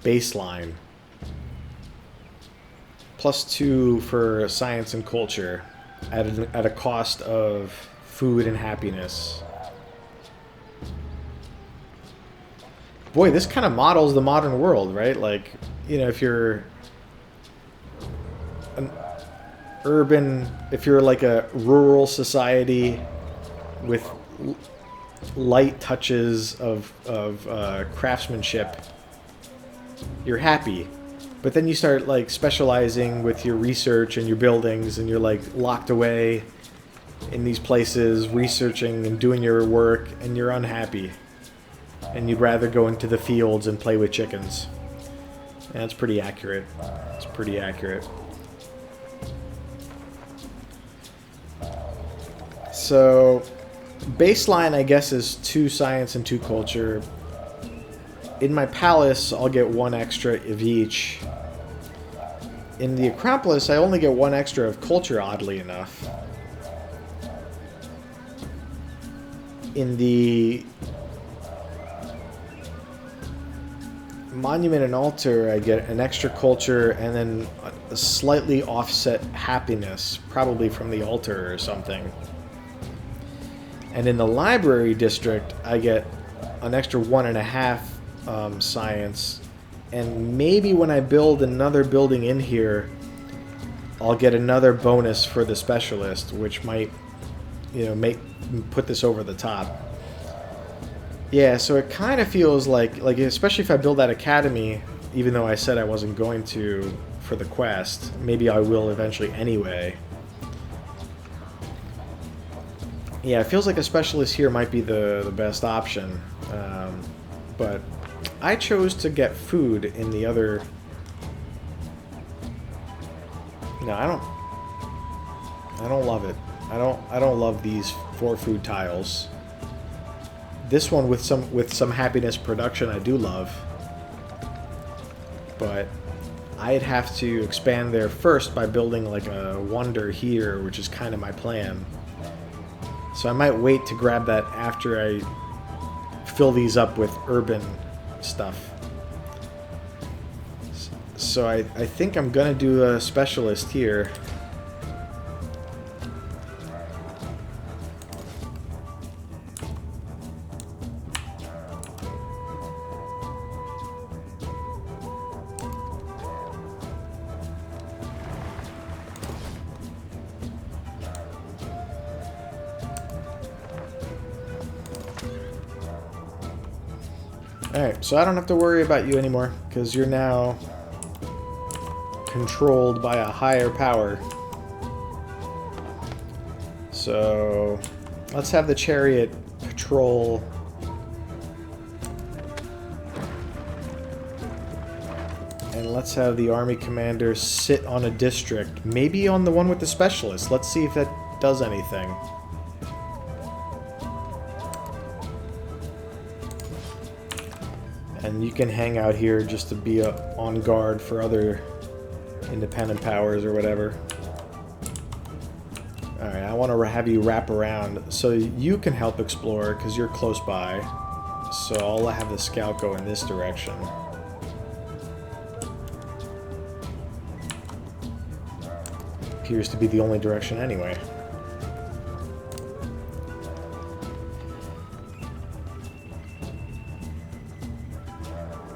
baseline. +2 for science and culture at a cost of food and happiness. Boy, this kind of models the modern world, right? Like, you know, if you're an urban, if you're like a rural society with light touches of craftsmanship, you're happy. But then you start like specializing with your research and your buildings, and you're like locked away in these places researching and doing your work, and you're unhappy. And you'd rather go into the fields and play with chickens. And that's pretty accurate. It's pretty accurate. So, baseline, I guess, is 2 science and 2 culture. In my palace, I'll get 1 extra of each. In the Acropolis, I only get 1 extra of culture, oddly enough. In the Monument and Altar, I get an extra culture and then a slightly offset happiness, probably from the altar or something. And in the Library District, I get an extra 1.5 science, and maybe when I build another building in here, I'll get another bonus for the Specialist, which might, you know, put this over the top. Yeah, so it kind of feels like especially if I build that academy, even though I said I wasn't going to for the quest, maybe I will eventually anyway. Yeah, it feels like a specialist here might be the best option, but I chose to get food in the other. No, I don't love it. I don't love these 4 food tiles. This one with some happiness production I do love, but I'd have to expand there first by building like a wonder here, which is kind of my plan. So I might wait to grab that after I fill these up with urban stuff. So I think I'm gonna do a specialist here. Alright, so I don't have to worry about you anymore, because you're now controlled by a higher power. So, let's have the chariot patrol. And let's have the army commander sit on a district. Maybe on the one with the specialist. Let's see if that does anything. And you can hang out here just to be on guard for other independent powers or whatever. Alright, I want to have you wrap around so you can help explore because you're close by. So I'll have the scout go in this direction. Appears to be the only direction anyway.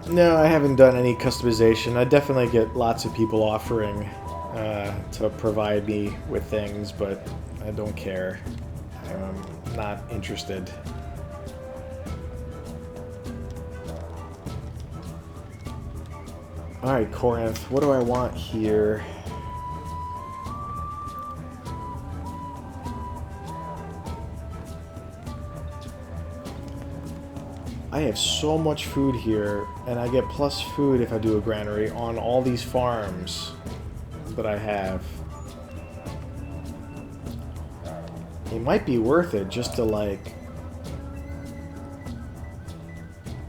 No, I haven't done any customization. I definitely get lots of people offering to provide me with things, but I don't care. I'm not interested. Alright, Corinth, what do I want here? I have so much food here, and I get plus food if I do a granary on all these farms that I have. It might be worth it just to, like,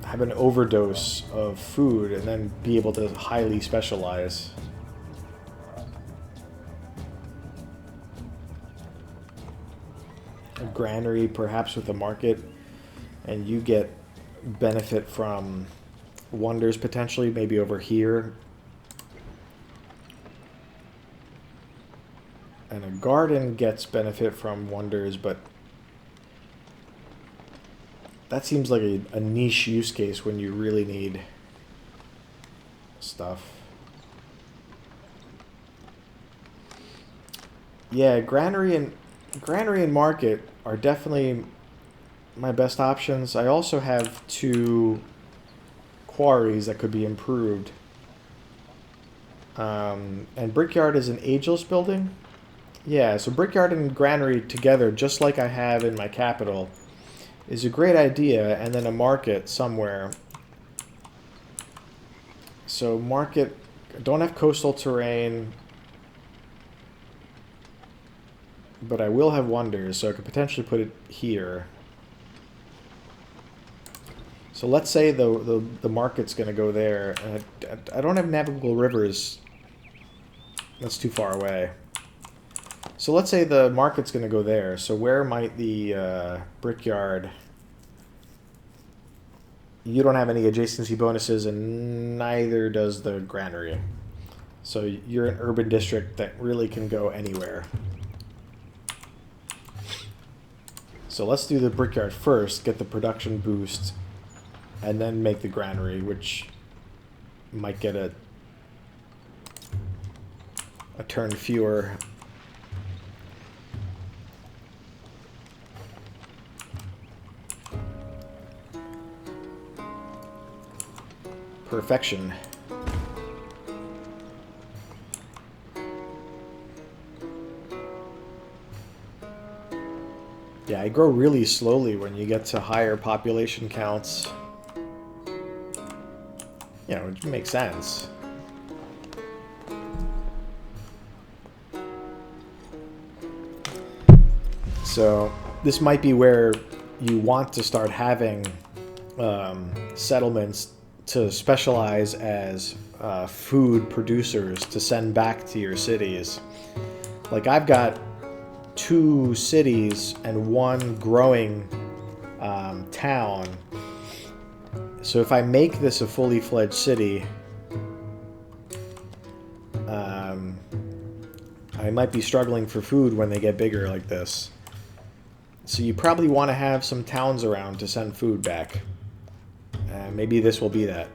have an overdose of food and then be able to highly specialize. A granary, perhaps with a market, and you get benefit from wonders potentially, maybe over here. And a garden gets benefit from wonders, but that seems like a niche use case when you really need stuff. Yeah, granary and market are definitely my best options. I also have 2 quarries that could be improved. And brickyard is an ageless building. Yeah, so brickyard and granary together, just like I have in my capital, is a great idea, and then a market somewhere. So market, don't have coastal terrain, but I will have wonders, so I could potentially put it here. So let's say the market's going to go there. I don't have navigable rivers. That's too far away. So let's say the market's going to go there. So where might the brickyard... You don't have any adjacency bonuses, and neither does the granary. So you're an urban district that really can go anywhere. So let's do the brickyard first, get the production boost, and then make the granary, which might get a turn fewer. Perfection. Yeah, I grow really slowly when you get to higher population counts. You know, it makes sense. So this might be where you want to start having settlements to specialize as food producers to send back to your cities. Like I've got 2 cities and 1 growing town. So if I make this a fully fledged city, I might be struggling for food when they get bigger like this. So you probably want to have some towns around to send food back. Maybe this will be that.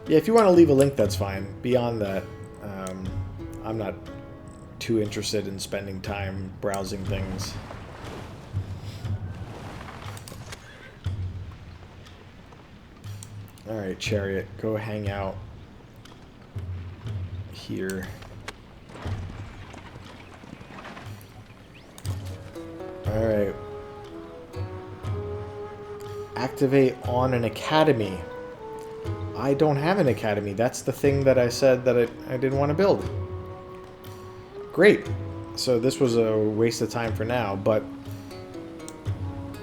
Yeah, if you want to leave a link, that's fine. Beyond that, I'm not too interested in spending time browsing things. Alright, Chariot, go hang out here. Alright. Activate on an academy. I don't have an academy. That's the thing that I said that I didn't want to build. Great. So this was a waste of time for now, but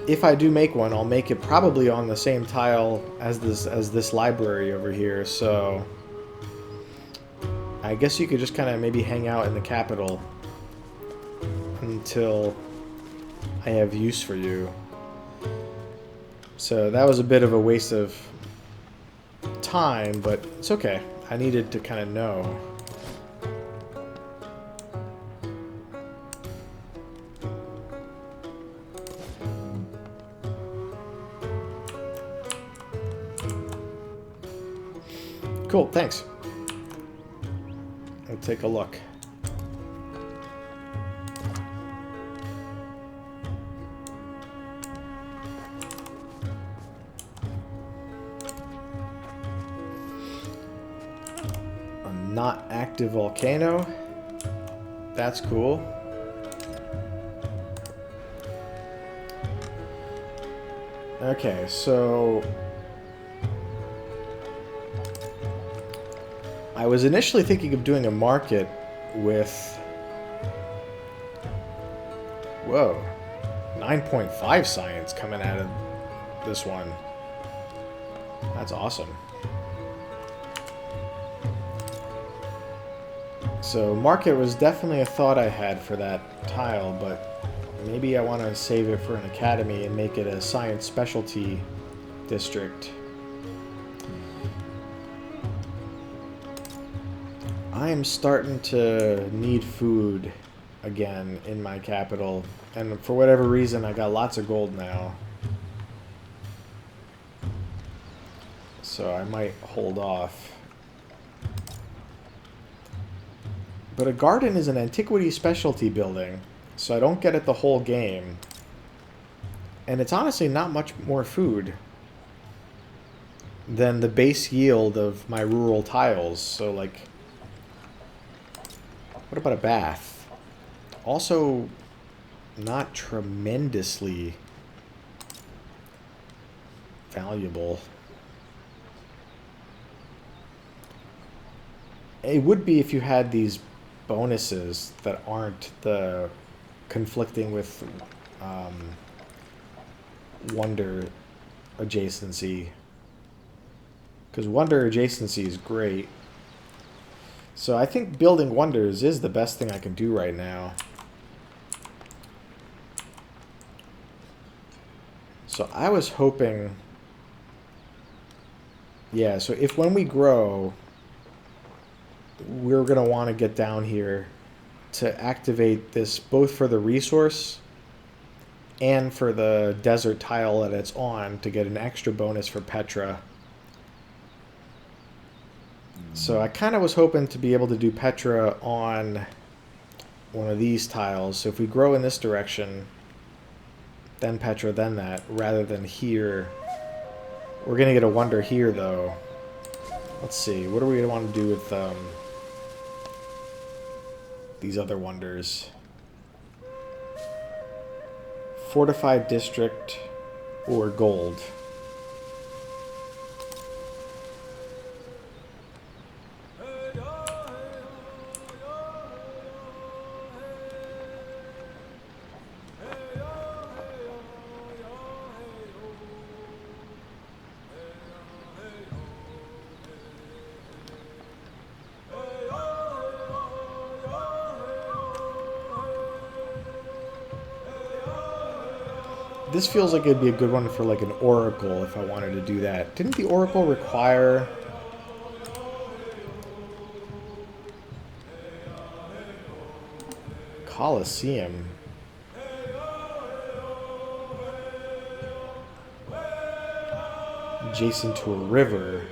if I do make one, I'll make it probably on the same tile as this library over here, so I guess you could just kind of maybe hang out in the capital until I have use for you. So that was a bit of a waste of time, but it's okay. I needed to kind of know. Cool, thanks. I'll take a look. A not active volcano. That's cool. Okay, so I was initially thinking of doing a market with... Whoa. 9.5 science coming out of this one. That's awesome. So market was definitely a thought I had for that tile, but maybe I want to save it for an academy and make it a science specialty district. I am starting to need food again in my capital. And for whatever reason, I got lots of gold now. So I might hold off. But a garden is an antiquity specialty building, so I don't get it the whole game. And it's honestly not much more food than the base yield of my rural tiles. So, like, what about a bath? Also, not tremendously valuable. It would be if you had these bonuses that aren't the conflicting with wonder adjacency. Because wonder adjacency is great. So I think building wonders is the best thing I can do right now. So I was hoping... Yeah, so if when we grow, we're going to want to get down here to activate this both for the resource and for the desert tile that it's on to get an extra bonus for Petra. So I kind of was hoping to be able to do Petra on one of these tiles. So if we grow in this direction, then Petra, then that, rather than here. We're going to get a wonder here, though. Let's see. What are we going to want to do with these other wonders? Fortified district or gold? This feels like it'd be a good one for like an oracle if I wanted to do that. Didn't the oracle require... Colosseum? Adjacent to a river.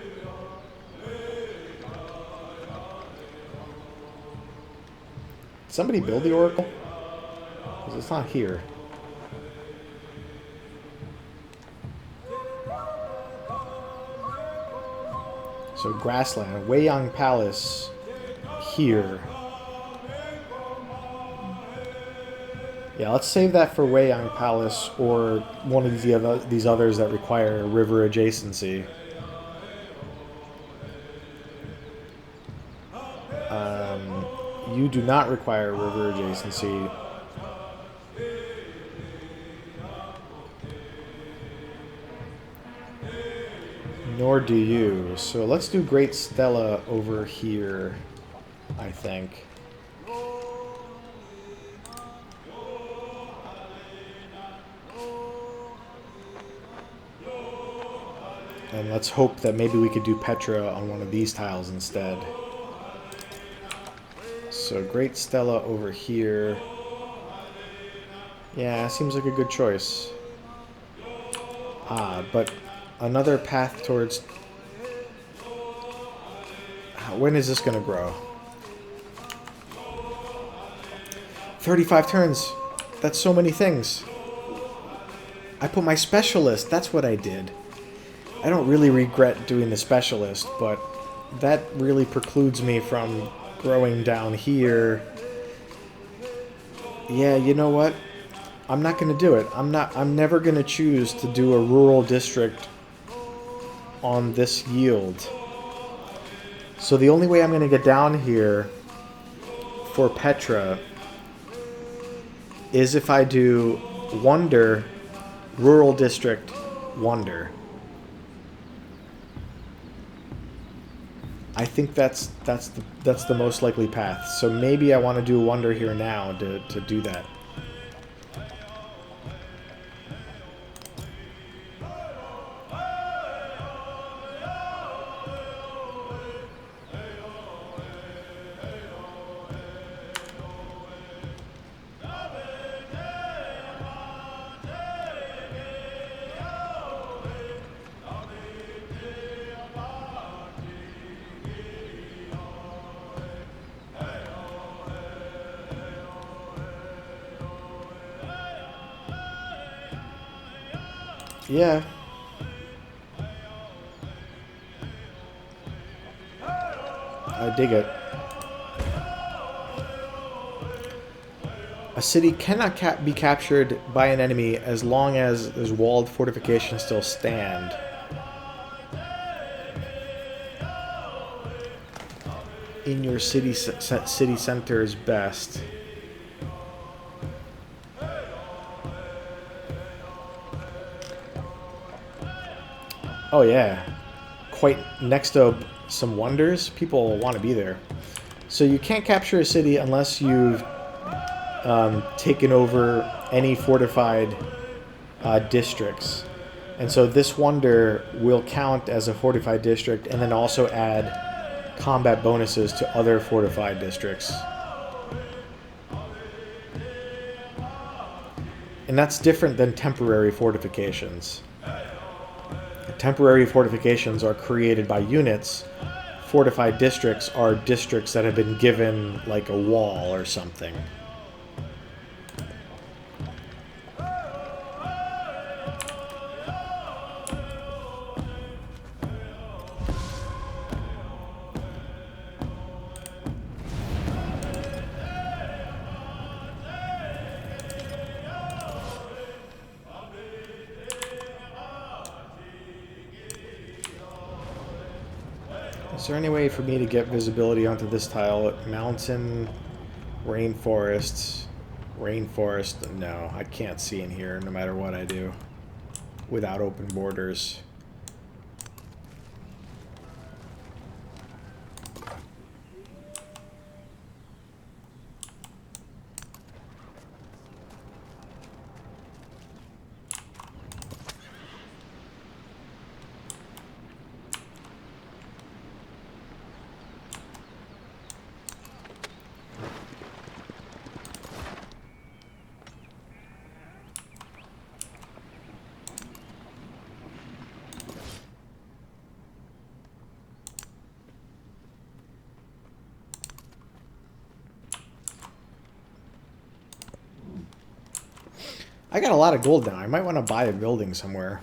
Did somebody build the oracle? Because it's not here. So grassland, Weiyang Palace here. Yeah, let's save that for Weiyang Palace or one of these others that require river adjacency. You do not require river adjacency. Nor do you. So let's do Great Stella over here, I think. And let's hope that maybe we could do Petra on one of these tiles instead. So Great Stella over here. Yeah, seems like a good choice. Ah, but another path towards... When is this going to grow? 35 turns. That's so many things. I put my specialist. That's what I did. I don't really regret doing the specialist, but that really precludes me from growing down here. Yeah, you know what? I'm not going to do it. I'm never going to choose to do a rural district on this yield. So the only way I'm going to get down here for Petra is if I do Wonder, Rural District, Wonder. I think that's the most likely path. So maybe I want to do a Wonder here now to do that. Yeah. I dig it. A city cannot be captured by an enemy as long as those walled fortifications still stand. In your city center is best. Oh yeah, quite next to some wonders. People want to be there. So you can't capture a city unless you've taken over any fortified districts. And so this wonder will count as a fortified district and then also add combat bonuses to other fortified districts. And that's different than temporary fortifications. Temporary fortifications are created by units. Fortified districts are districts that have been given like a wall or something. Is there any way for me to get visibility onto this tile? Mountain, rainforest, rainforest. No, I can't see in here no matter what I do without open borders. I got a lot of gold now. I might want to buy a building somewhere.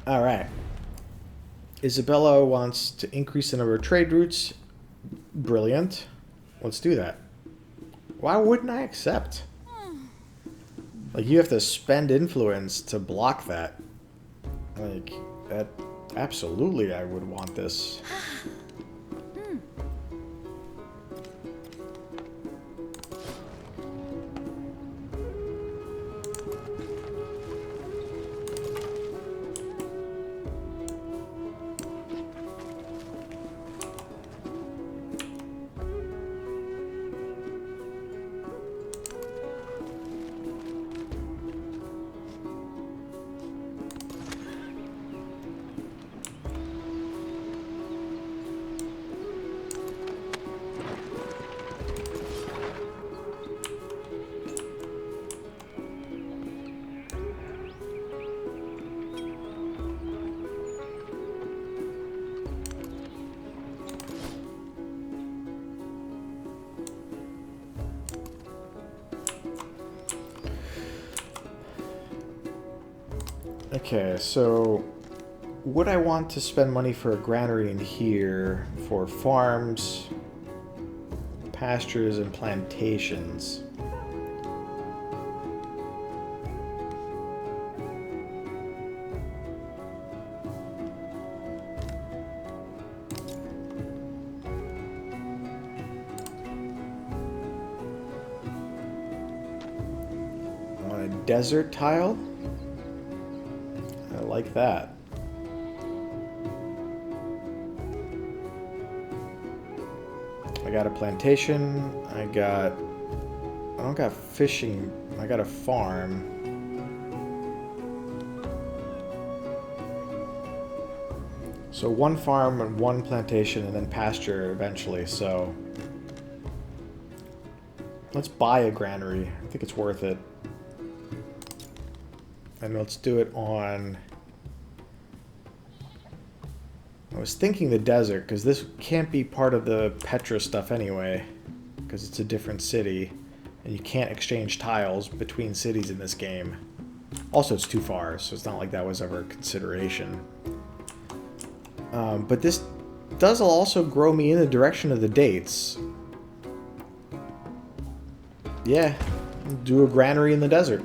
Alright. Isabella wants to increase the number of trade routes. Brilliant. Let's do that. Why wouldn't I accept? Like, you have to spend influence to block that. Like, that... Absolutely I would want this. Okay, so would I want to spend money for a granary in here for farms, pastures, and plantations? On a desert tile? I like that. I got a plantation. I don't got fishing. I got a farm. So one farm and one plantation and then pasture eventually, so let's buy a granary. I think it's worth it. And let's do it on... I was thinking the desert, because this can't be part of the Petra stuff anyway, because it's a different city. And you can't exchange tiles between cities in this game. Also, it's too far, so it's not like that was ever a consideration. But this does also grow me in the direction of the dates. Yeah, do a granary in the desert.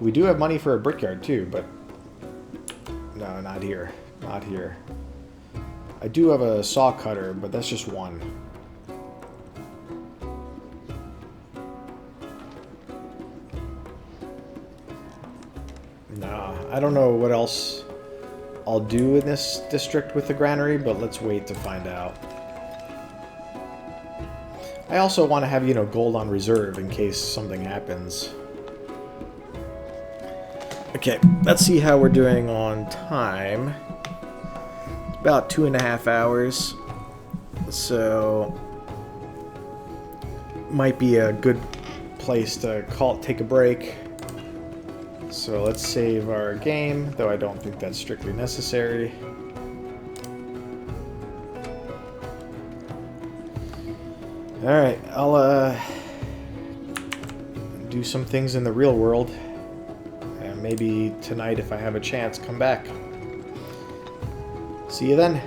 We do have money for a brickyard too, but no, not here. Not here. I do have a saw cutter, but that's just one. No, I don't know what else I'll do in this district with the granary, but let's wait to find out. I also want to have, you know, gold on reserve in case something happens. Okay, let's see how we're doing on time. About 2.5 hours. So might be a good place to take a break. So let's save our game, though I don't think that's strictly necessary. Alright, I'll do some things in the real world. And maybe tonight, if I have a chance, come back. See you then.